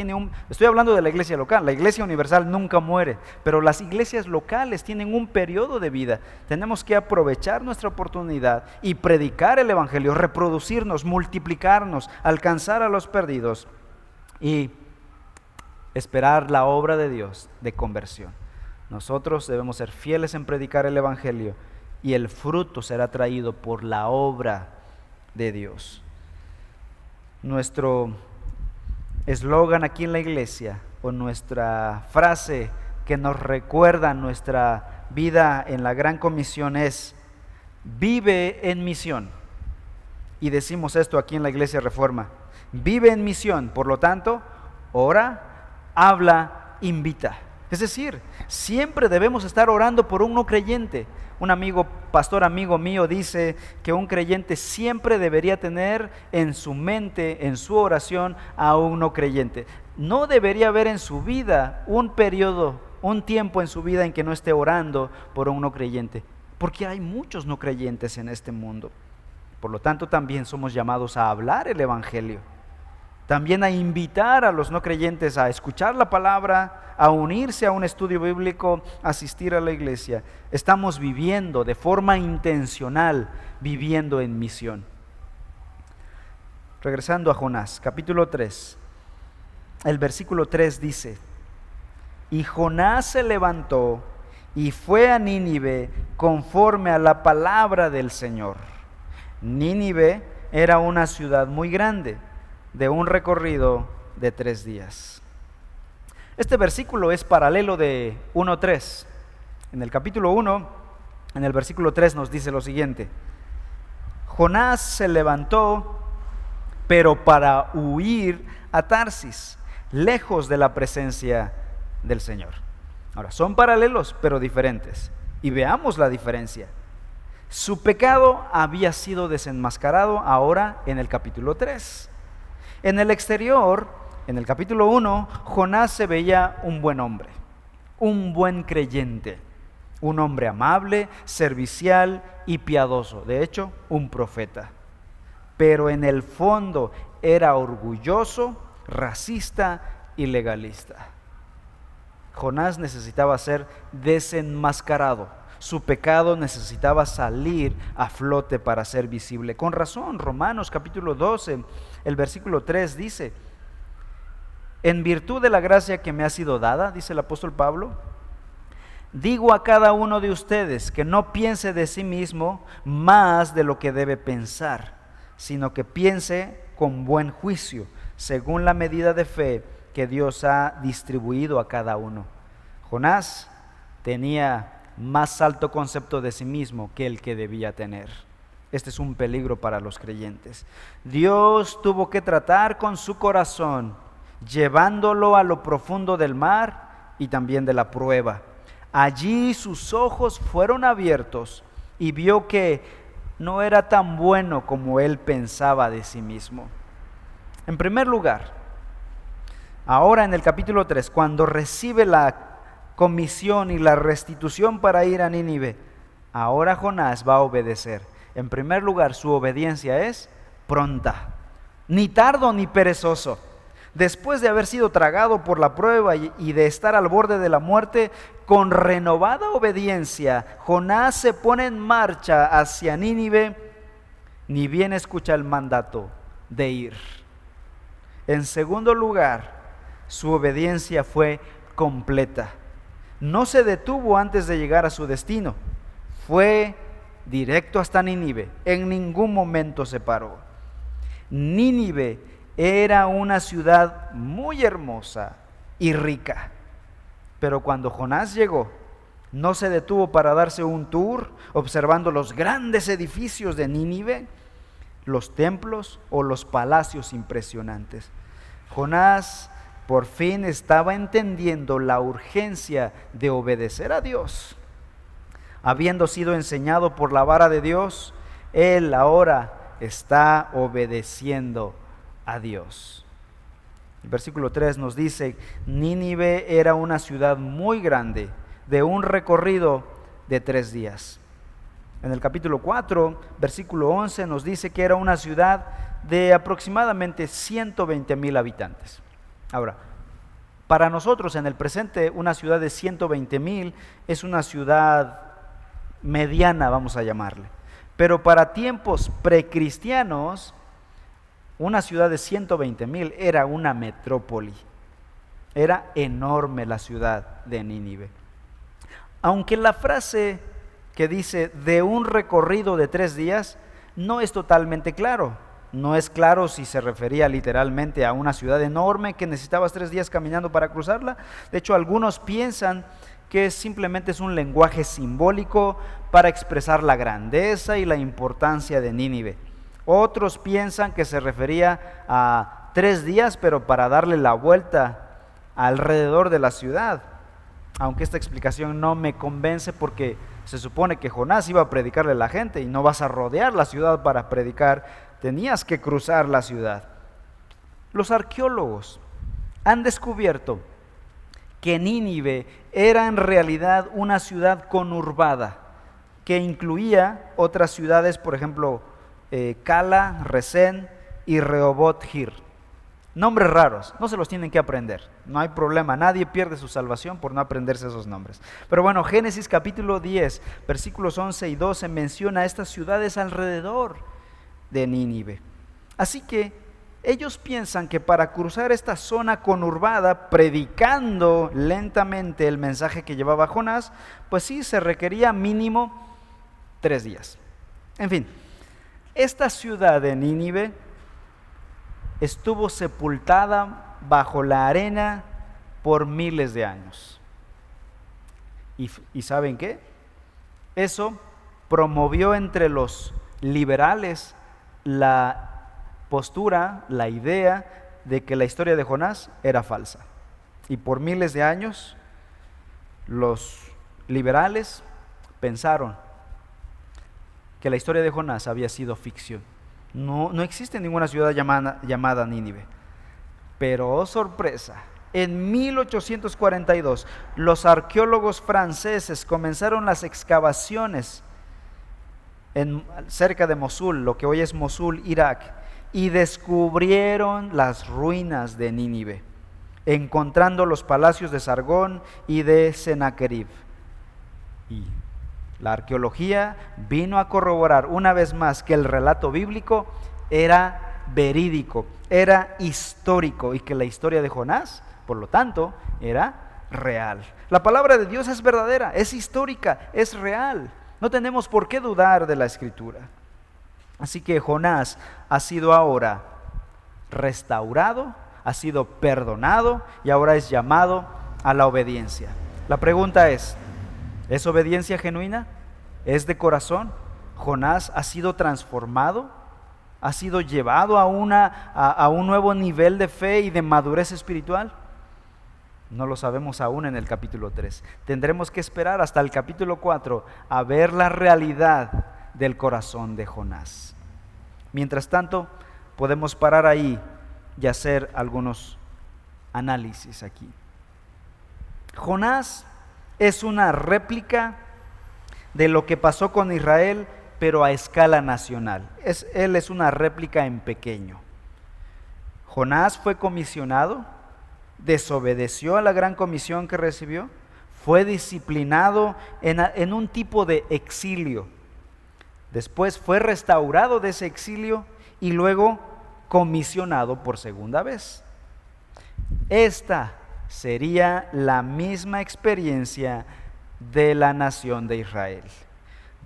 [SPEAKER 4] estoy hablando de la iglesia local, la iglesia universal nunca muere, pero las iglesias locales tienen un periodo de vida. Tenemos que aprovechar nuestra oportunidad y predicar el evangelio, reproducirnos, multiplicarnos, alcanzar a los perdidos y esperar la obra de Dios de conversión. Nosotros debemos ser fieles en predicar el evangelio y el fruto será traído por la obra de Dios. Nuestro eslogan aquí en la iglesia, o nuestra frase que nos recuerda nuestra vida en la gran comisión es: vive en misión. Y decimos esto aquí en la iglesia Reforma: vive en misión. Por lo tanto, ora, habla, invita. Es decir, siempre debemos estar orando por un no creyente. Un pastor amigo mío dice que un creyente siempre debería tener en su mente, en su oración, a un no creyente. No debería haber en su vida un periodo, un tiempo en su vida en que no esté orando por un no creyente, porque hay muchos no creyentes en este mundo. Por lo tanto, también somos llamados a hablar el evangelio, también a invitar a los no creyentes a escuchar la palabra, a unirse a un estudio bíblico, a asistir a la iglesia. Estamos viviendo de forma intencional, viviendo en misión. Regresando a Jonás, capítulo 3, el versículo 3 dice: y Jonás se levantó y fue a Nínive conforme a la palabra del Señor. Nínive era una ciudad muy grande, de un recorrido de 3 días. Este versículo es paralelo de 1:3. En el capítulo 1, en el versículo 3 nos dice lo siguiente: Jonás se levantó, pero para huir a Tarsis, lejos de la presencia del Señor. Ahora, son paralelos, pero diferentes. Y veamos la diferencia. Su pecado había sido desenmascarado ahora en el capítulo 3. En el exterior, en el capítulo 1, Jonás se veía un buen hombre, un buen creyente, un hombre amable, servicial y piadoso. De hecho, un profeta. Pero en el fondo era orgulloso, racista y legalista. Jonás necesitaba ser desenmascarado. Su pecado necesitaba salir a flote para ser visible. Con razón, Romanos capítulo 12, el versículo 3 dice: en virtud de la gracia que me ha sido dada, dice el apóstol Pablo, digo a cada uno de ustedes que no piense de sí mismo más de lo que debe pensar, sino que piense con buen juicio, según la medida de fe que Dios ha distribuido a cada uno. Jonás tenía más alto concepto de sí mismo que el que debía tener. Este es un peligro para los creyentes. Dios tuvo que tratar con su corazón, llevándolo a lo profundo del mar y también de la prueba. Allí sus ojos fueron abiertos y vio que no era tan bueno como él pensaba de sí mismo. En primer lugar, ahora en el capítulo 3, cuando recibe la comisión y la restitución para ir a Nínive, ahora Jonás va a obedecer. En primer lugar, su obediencia es pronta, ni tardo ni perezoso. Después de haber sido tragado por la prueba y de estar al borde de la muerte, con renovada obediencia, Jonás se pone en marcha hacia Nínive, ni bien escucha el mandato de ir. En segundo lugar, su obediencia fue completa. No se detuvo antes de llegar a su destino. Fue directo hasta Nínive. En ningún momento se paró. Nínive era una ciudad muy hermosa y rica. Pero cuando Jonás llegó, no se detuvo para darse un tour observando los grandes edificios de Nínive, los templos o los palacios impresionantes. Jonás por fin estaba entendiendo la urgencia de obedecer a Dios. Habiendo sido enseñado por la vara de Dios, él ahora está obedeciendo a Dios. El versículo 3 nos dice: Nínive era una ciudad muy grande, de un recorrido de 3 días. En el capítulo 4, versículo 11 nos dice que era una ciudad de aproximadamente 120,000 habitantes. Ahora, para nosotros en el presente, una ciudad de 120,000 es una ciudad mediana, vamos a llamarle. Pero para tiempos precristianos, una ciudad de 120,000 era una metrópoli. Era enorme la ciudad de Nínive. Aunque la frase que dice de un recorrido de 3 días no es totalmente claro. No es claro si se refería literalmente a una ciudad enorme que necesitabas 3 días caminando para cruzarla. De hecho, algunos piensan que simplemente es un lenguaje simbólico para expresar la grandeza y la importancia de Nínive. Otros piensan que se refería a 3 días, pero para darle la vuelta alrededor de la ciudad. Aunque esta explicación no me convence, porque se supone que Jonás iba a predicarle a la gente y no vas a rodear la ciudad para predicar, tenías que cruzar la ciudad. Los arqueólogos han descubierto que Nínive era en realidad una ciudad conurbada que incluía otras ciudades, por ejemplo, Cala, Resén y Rehoboth-ir. Nombres raros, no se los tienen que aprender, no hay problema, nadie pierde su salvación por no aprenderse esos nombres. Pero bueno, Génesis capítulo 10, versículos 11 y 12 menciona estas ciudades alrededor de Nínive. Así que ellos piensan que para cruzar esta zona conurbada, predicando lentamente el mensaje que llevaba Jonás, pues sí, se requería mínimo 3 días. En fin, esta ciudad de Nínive estuvo sepultada bajo la arena por miles de años. ¿Y saben qué? Eso promovió entre los liberales la postura, la idea de que la historia de Jonás era falsa. Y por miles de años los liberales pensaron que la historia de Jonás había sido ficción. No existe ninguna ciudad llamada Nínive. Pero, oh sorpresa, en 1842 los arqueólogos franceses comenzaron las excavaciones cerca de Mosul, lo que hoy es Mosul, Irak, y descubrieron las ruinas de Nínive, encontrando los palacios de Sargón y de Sennacherib. Y la arqueología vino a corroborar una vez más que el relato bíblico era verídico, era histórico, y que la historia de Jonás, por lo tanto, era real. La palabra de Dios es verdadera, es histórica, es real. No tenemos por qué dudar de la Escritura. Así que Jonás ha sido ahora restaurado, ha sido perdonado y ahora es llamado a la obediencia. La pregunta es obediencia genuina? ¿Es de corazón? ¿Jonás ha sido transformado? ¿Ha sido llevado a un nuevo nivel de fe y de madurez espiritual? No lo sabemos aún en el capítulo 3. Tendremos que esperar hasta el capítulo 4 a ver la realidad del corazón de Jonás. Mientras tanto, podemos parar ahí y hacer algunos análisis aquí. Jonás es una réplica de lo que pasó con Israel, pero a escala nacional. Él es una réplica en pequeño. Jonás fue comisionado, desobedeció a la gran comisión que recibió, fue disciplinado en un tipo de exilio. Después fue restaurado de ese exilio y luego comisionado por segunda vez. Esta sería la misma experiencia de la nación de Israel.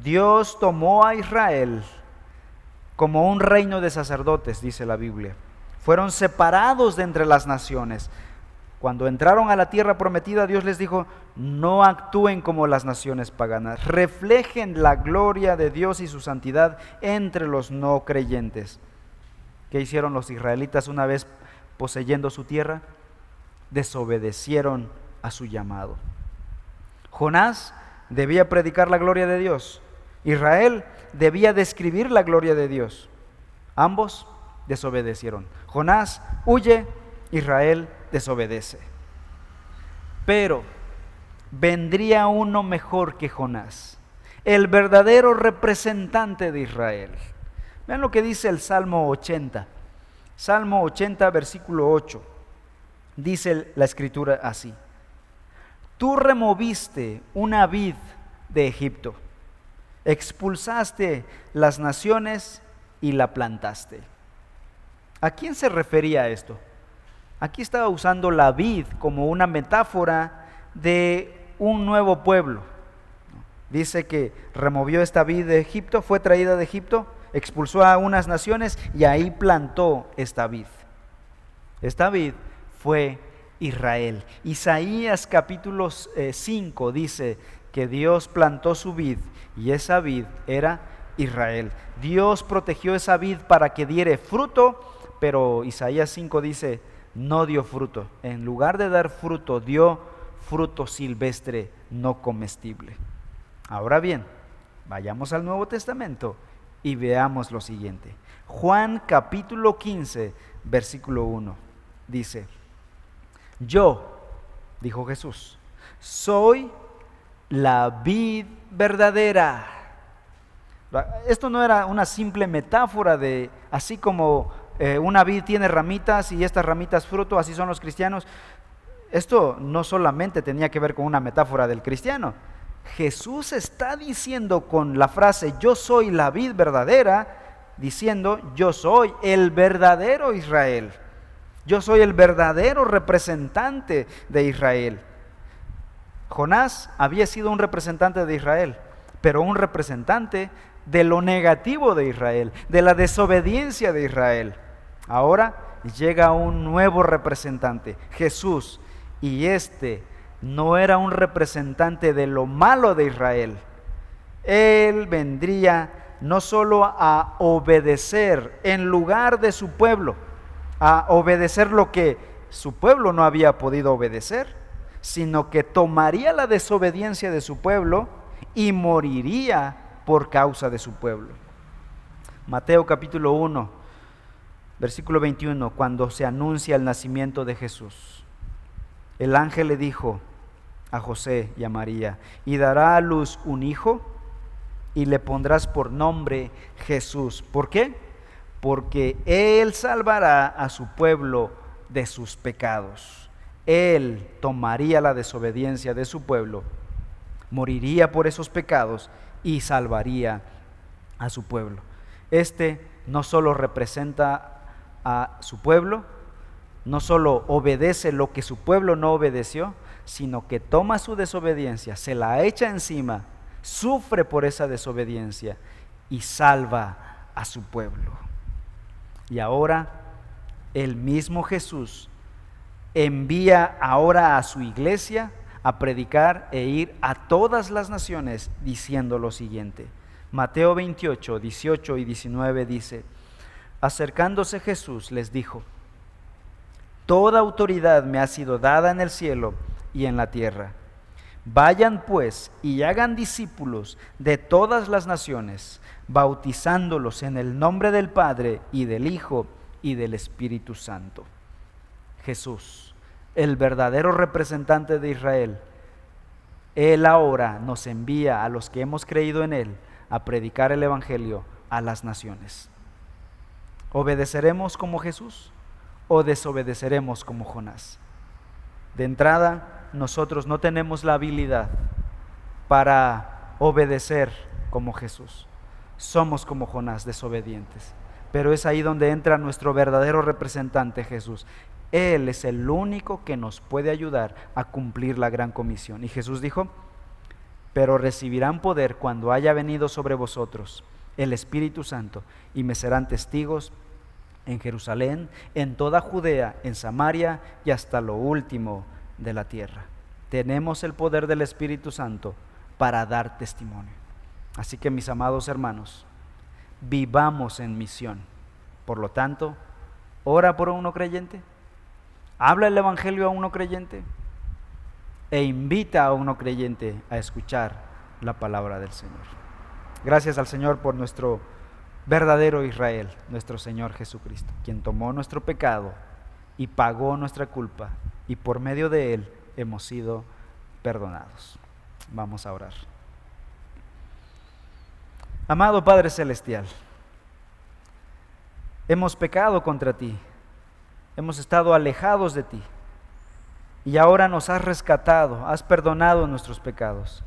[SPEAKER 4] Dios tomó a Israel como un reino de sacerdotes, dice la Biblia. Fueron separados de entre las naciones. Cuando entraron a la tierra prometida, Dios les dijo: no actúen como las naciones paganas, reflejen la gloria de Dios y su santidad entre los no creyentes. ¿Qué hicieron los israelitas una vez poseyendo su tierra? Desobedecieron a su llamado. Jonás debía predicar la gloria de Dios. Israel debía describir la gloria de Dios. Ambos desobedecieron. Jonás huye, Israel desobedece. Pero vendría uno mejor que Jonás, el verdadero representante de Israel. Vean lo que dice el Salmo 80. Salmo 80, versículo 8. Dice la Escritura así: tú removiste una vid de Egipto, expulsaste las naciones y la plantaste. ¿A quién se refería esto? Aquí estaba usando la vid como una metáfora de un nuevo pueblo. Dice que removió esta vid de Egipto, fue traída de Egipto, expulsó a unas naciones y ahí plantó esta vid. Esta vid fue Israel. Isaías capítulo 5 dice que Dios plantó su vid y esa vid era Israel. Dios protegió esa vid para que diere fruto, pero Isaías 5 dice: no dio fruto. En lugar de dar fruto, dio fruto silvestre no comestible. Ahora bien, vayamos al Nuevo Testamento y veamos lo siguiente. Juan capítulo 15, versículo 1 dice: yo, dijo Jesús, soy la vid verdadera. Esto no era una simple metáfora de, así como una vid tiene ramitas y estas ramitas fruto, así son los cristianos. Esto no solamente tenía que ver con una metáfora del cristiano. Jesús está diciendo con la frase yo soy la vid verdadera, diciendo yo soy el verdadero Israel. Yo soy el verdadero representante de Israel. Jonás había sido un representante de Israel, pero un representante de lo negativo de Israel, de la desobediencia de Israel. Ahora llega un nuevo representante, Jesús, y este no era un representante de lo malo de Israel. Él vendría no solo a obedecer en lugar de su pueblo, a obedecer lo que su pueblo no había podido obedecer, sino que tomaría la desobediencia de su pueblo y moriría por causa de su pueblo. Mateo capítulo 1, versículo 21, cuando se anuncia el nacimiento de Jesús. El ángel le dijo a José y a María: y dará a luz un hijo y le pondrás por nombre Jesús. ¿Por qué? Porque él salvará a su pueblo de sus pecados. Él tomaría la desobediencia de su pueblo, moriría por esos pecados y salvaría a su pueblo. Este no solo representa a su pueblo, no solo obedece lo que su pueblo no obedeció, sino que toma su desobediencia, se la echa encima, sufre por esa desobediencia y salva a su pueblo. Y ahora el mismo Jesús envía ahora a su iglesia a predicar e ir a todas las naciones diciendo lo siguiente. Mateo 28, 18 y 19 dice: acercándose Jesús les dijo: toda autoridad me ha sido dada en el cielo y en la tierra. Vayan pues y hagan discípulos de todas las naciones, bautizándolos en el nombre del Padre y del Hijo y del Espíritu Santo. Jesús, el verdadero representante de Israel, Él ahora nos envía a los que hemos creído en Él a predicar el Evangelio a las naciones. ¿Obedeceremos como Jesús o desobedeceremos como Jonás? De entrada, nosotros no tenemos la habilidad para obedecer como Jesús. Somos como Jonás, desobedientes. Pero es ahí donde entra nuestro verdadero representante, Jesús. Él es el único que nos puede ayudar a cumplir la gran comisión. Y Jesús dijo: pero recibirán poder cuando haya venido sobre vosotros el Espíritu Santo, y me serán testigos en Jerusalén, en toda Judea, en Samaria y hasta lo último de la tierra. Tenemos el poder del Espíritu Santo para dar testimonio. Así que, mis amados hermanos, vivamos en misión. Por lo tanto, ora por uno creyente, habla el Evangelio a uno creyente e invita a uno creyente a escuchar la palabra del Señor. Gracias al Señor por nuestro verdadero Israel, nuestro Señor Jesucristo, quien tomó nuestro pecado y pagó nuestra culpa, y por medio de Él hemos sido perdonados. Vamos a orar. Amado Padre Celestial, hemos pecado contra ti, hemos estado alejados de ti, y ahora nos has rescatado, has perdonado nuestros pecados,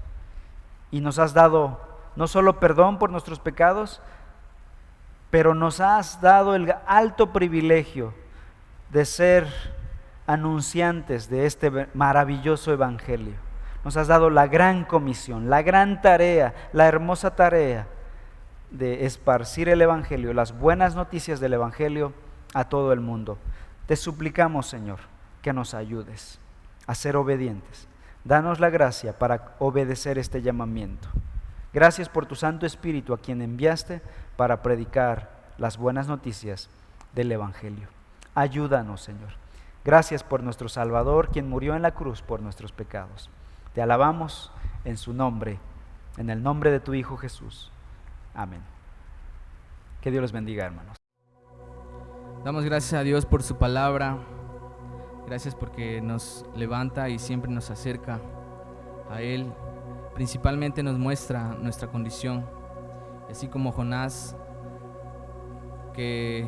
[SPEAKER 4] y nos has dado no solo perdón por nuestros pecados, pero nos has dado el alto privilegio de ser anunciantes de este maravilloso evangelio. Nos has dado la gran comisión, la gran tarea, la hermosa tarea de esparcir el evangelio, las buenas noticias del evangelio a todo el mundo. Te suplicamos, Señor, que nos ayudes a ser obedientes. Danos la gracia para obedecer este llamamiento. Gracias por tu Santo Espíritu, a quien enviaste para predicar las buenas noticias del evangelio. Ayúdanos, Señor. Gracias por nuestro Salvador, quien murió en la cruz por nuestros pecados. Te alabamos en su nombre, en el nombre de tu Hijo Jesús. Amén. Que Dios los bendiga, hermanos.
[SPEAKER 2] Damos gracias a Dios por su palabra. Gracias porque nos levanta y siempre nos acerca a Él. Principalmente nos muestra nuestra condición. Así como Jonás, que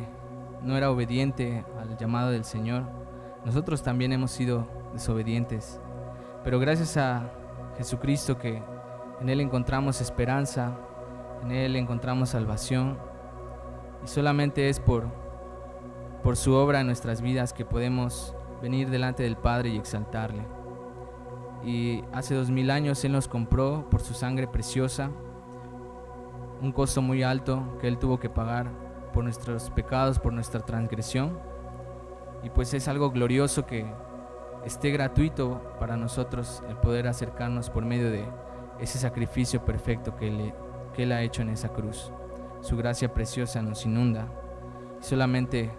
[SPEAKER 2] no era obediente al llamado del Señor, nosotros también hemos sido desobedientes. Pero gracias a Jesucristo, que en Él encontramos esperanza, en Él encontramos salvación, y solamente es por su obra en nuestras vidas que podemos venir delante del Padre y exaltarle. Y hace 2000 años Él nos compró por su sangre preciosa, un costo muy alto que Él tuvo que pagar por nuestros pecados, por nuestra transgresión. Y pues es algo glorioso que esté gratuito para nosotros el poder acercarnos por medio de ese sacrificio perfecto que Él ha hecho en esa cruz. Su gracia preciosa nos inunda. Solamente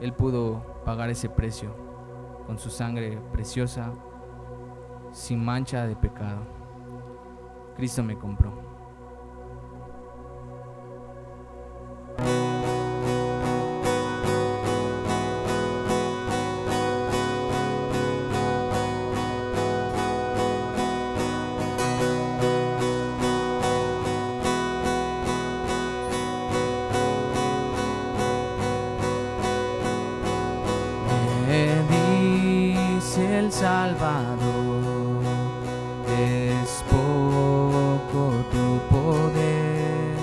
[SPEAKER 2] Él pudo pagar ese precio con su sangre preciosa, sin mancha de pecado. Cristo me compró.
[SPEAKER 5] El Salvador, es poco tu poder,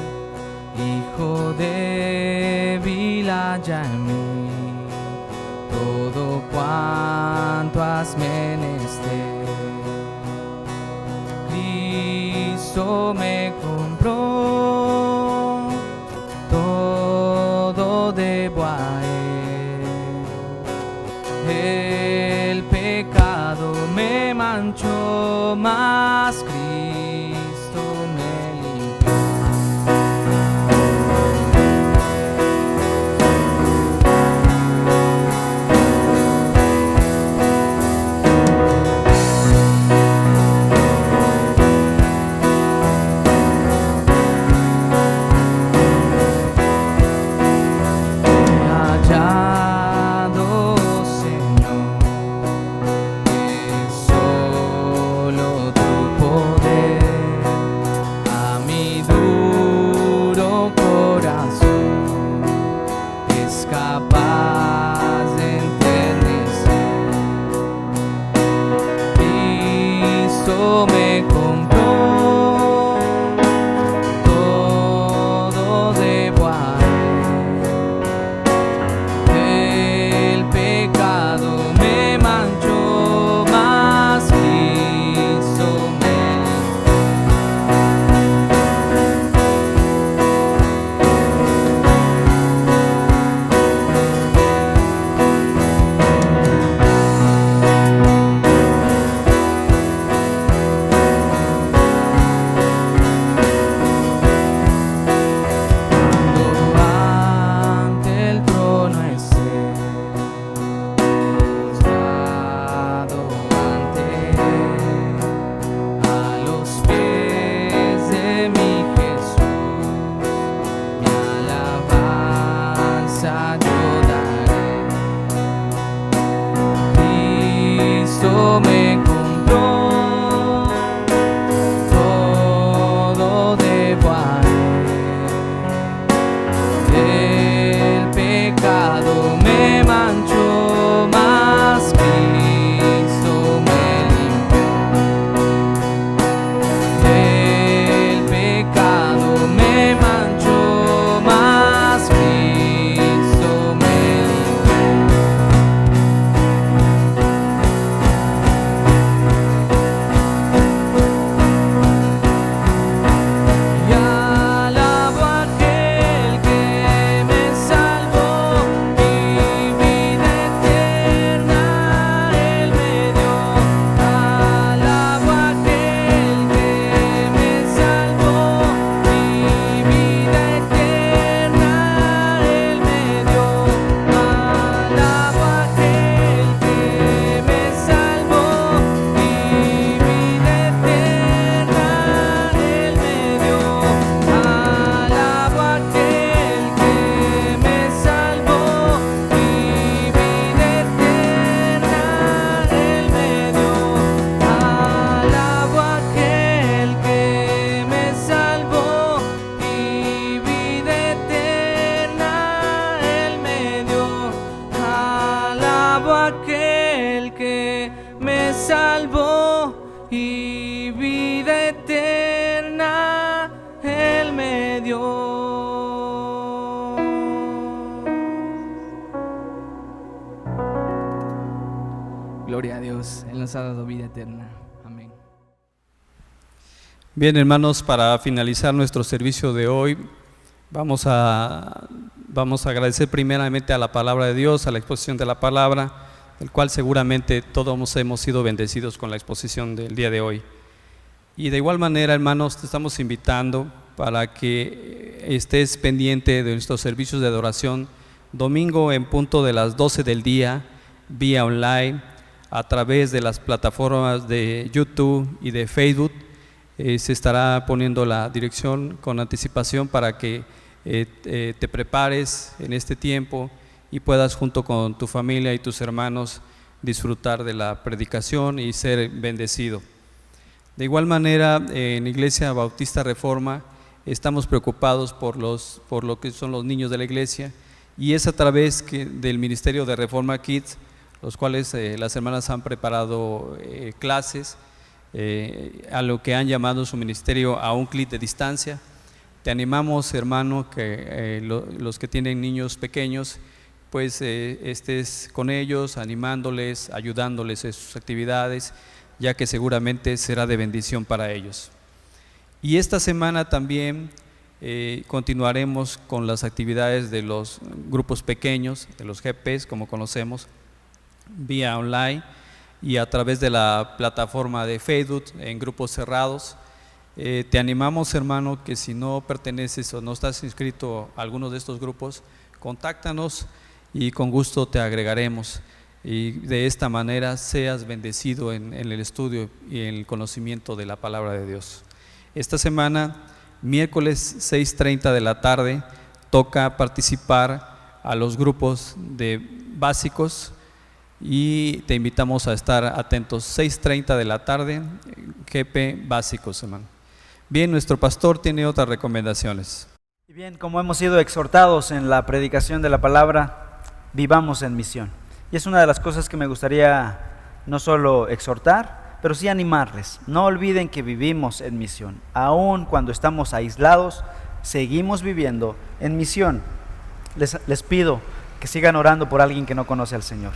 [SPEAKER 5] Hijo débil haya en mí todo cuanto has menester. Cristo me compró, todo debo a Él. El pecado me manchó, mas Cristo me limpió. Hallado, Señor, es solo tu poder a mi duro corazón es capaz de enternecer. Cristo me compró, todo debo a Él. El pecado me manchó, mas Cristo me Cuando ante el trono esté, postrado ante Él, a los pies de mi Jesús, mi alabanza yo daré. Cristo me compró, todo debo a Él. El pecado me manchó, mas Cristo me limpió. El pecado me manchó, mas Cristo me limpió. Y alabo a aquel que me salvó y vida eterna Él me dio. Alabo a aquel que me salvó y vida eterna Él me dio. Alabo a aquel que me salvó y vida eterna Él me dio. Alabo a aquel que me salvó y vida eterna Él me dio. Alabo a aquel que me salvó y vida eterna Él me dio. Alabo a aquel que me salvó y vida eterna Él me dio.
[SPEAKER 2] Gloria a Dios, Él nos ha dado vida eterna. Amén.
[SPEAKER 1] Bien, hermanos, para finalizar nuestro servicio de hoy, vamos a agradecer primeramente a la palabra de Dios, a la exposición de la palabra. el cual seguramente todos hemos sido bendecidos con la exposición del día de hoy. Y de igual manera, hermanos, te estamos invitando para que estés pendiente de nuestros servicios de adoración domingo en punto de las 12 del día, vía online, a través de las plataformas de YouTube y de Facebook. Se estará poniendo la dirección con anticipación para que te prepares en este tiempo y puedas junto con tu familia y tus hermanos disfrutar de la predicación y ser bendecido. De igual manera, en Iglesia Bautista Reforma estamos preocupados por lo que son los niños de la iglesia, y es a través del Ministerio de Reforma Kids, los cuales las hermanas han preparado clases a lo que han llamado su ministerio a un clic de distancia. Te animamos, hermano, que los que tienen niños pequeños, pues estés con ellos, animándoles, ayudándoles en sus actividades, ya que seguramente será de bendición para ellos. Y esta semana también continuaremos con las actividades de los grupos pequeños, de los GPs, como conocemos, vía online y a través de la plataforma de Facebook en grupos cerrados. Te animamos, hermano, que si no perteneces o no estás inscrito a alguno de estos grupos, contáctanos y con gusto te agregaremos, y de esta manera seas bendecido en el estudio y en el conocimiento de la palabra de Dios. Esta semana, miércoles 6:30 de la tarde, toca participar a los grupos de básicos, y te invitamos a estar atentos. 6:30 de la tarde, GP básicos, hermano. Bien, nuestro pastor tiene otras recomendaciones.
[SPEAKER 4] Y bien, como hemos sido exhortados en la predicación de la palabra, vivamos en misión. Y es una de las cosas que me gustaría no solo exhortar, pero sí animarles. No olviden que vivimos en misión. Aun cuando estamos aislados, seguimos viviendo en misión. Les pido que sigan orando por alguien que no conoce al Señor,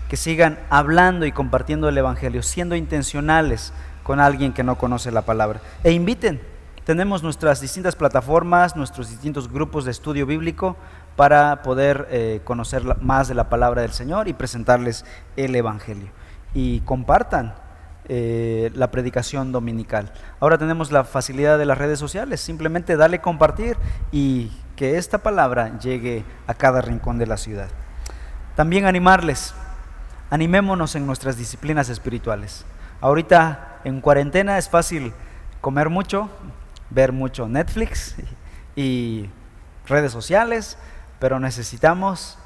[SPEAKER 4] que sigan hablando y compartiendo el Evangelio, siendo intencionales con alguien que no conoce la palabra. E inviten. Tenemos nuestras distintas plataformas, nuestros distintos grupos de estudio bíblico para poder conocer más de la palabra del Señor y presentarles el Evangelio. Y compartan la predicación dominical. Ahora tenemos la facilidad de las redes sociales. Simplemente dale compartir y que esta palabra llegue a cada rincón de la ciudad. También animarles. Animémonos en nuestras disciplinas espirituales. Ahorita en cuarentena es fácil comer mucho, ver mucho Netflix y redes sociales, pero necesitamos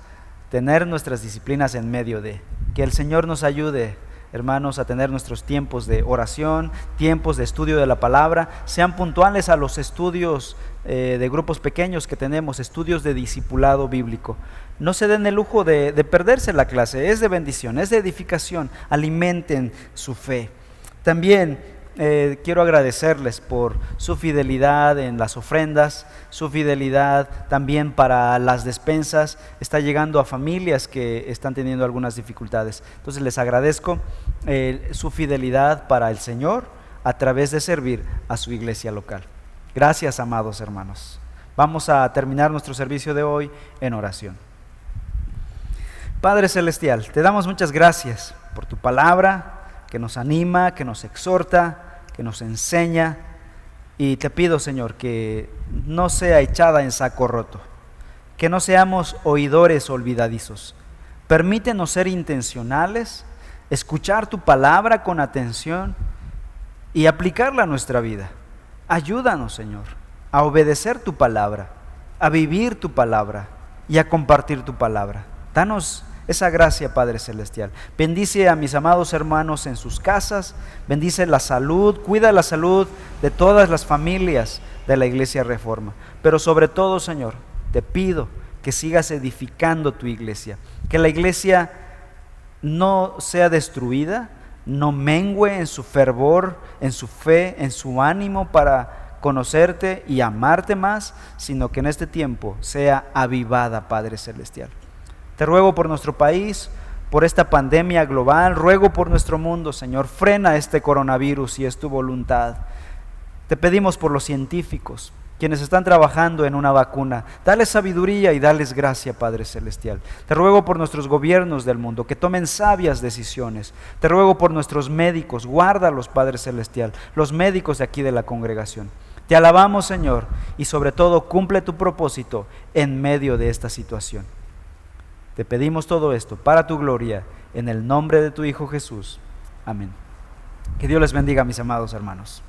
[SPEAKER 4] tener nuestras disciplinas en medio de. Que el Señor nos ayude, hermanos, a tener nuestros tiempos de oración, tiempos de estudio de la palabra. Sean puntuales a los estudios de grupos pequeños que tenemos, estudios de discipulado bíblico. No se den el lujo de perderse la clase, es de bendición, es de edificación. Alimenten su fe. También quiero agradecerles por su fidelidad en las ofrendas, su fidelidad también para las despensas. Está llegando a familias que están teniendo algunas dificultades. Entonces les agradezco su fidelidad para el Señor a través de servir a su iglesia local. Gracias, amados hermanos. Vamos a terminar nuestro servicio de hoy en oración. Padre Celestial, te damos muchas gracias por tu palabra que nos anima, que nos exhorta, que nos enseña, y te pido, Señor, que no sea echada en saco roto, que no seamos oidores olvidadizos. Permítenos ser intencionales, escuchar tu palabra con atención y aplicarla a nuestra vida. Ayúdanos, Señor, a obedecer tu palabra, a vivir tu palabra y a compartir tu palabra. Danos esa gracia, Padre Celestial. Bendice a mis amados hermanos en sus casas, bendice la salud, cuida la salud de todas las familias de la Iglesia Reforma. Pero sobre todo, Señor, te pido que sigas edificando tu iglesia, que la iglesia no sea destruida, no mengue en su fervor, en su fe, en su ánimo para conocerte y amarte más, sino que en este tiempo sea avivada, Padre Celestial. Te ruego por nuestro país, por esta pandemia global, ruego por nuestro mundo, Señor, frena este coronavirus si es tu voluntad. Te pedimos por los científicos, quienes están trabajando en una vacuna. Dales sabiduría y dales gracia, Padre Celestial. Te ruego por nuestros gobiernos del mundo, que tomen sabias decisiones. Te ruego por nuestros médicos, guárdalos, Padre Celestial, los médicos de aquí de la congregación. Te alabamos, Señor, y sobre todo cumple tu propósito en medio de esta situación. Te pedimos todo esto para tu gloria, en el nombre de tu Hijo Jesús. Amén. Que Dios les bendiga, mis amados hermanos.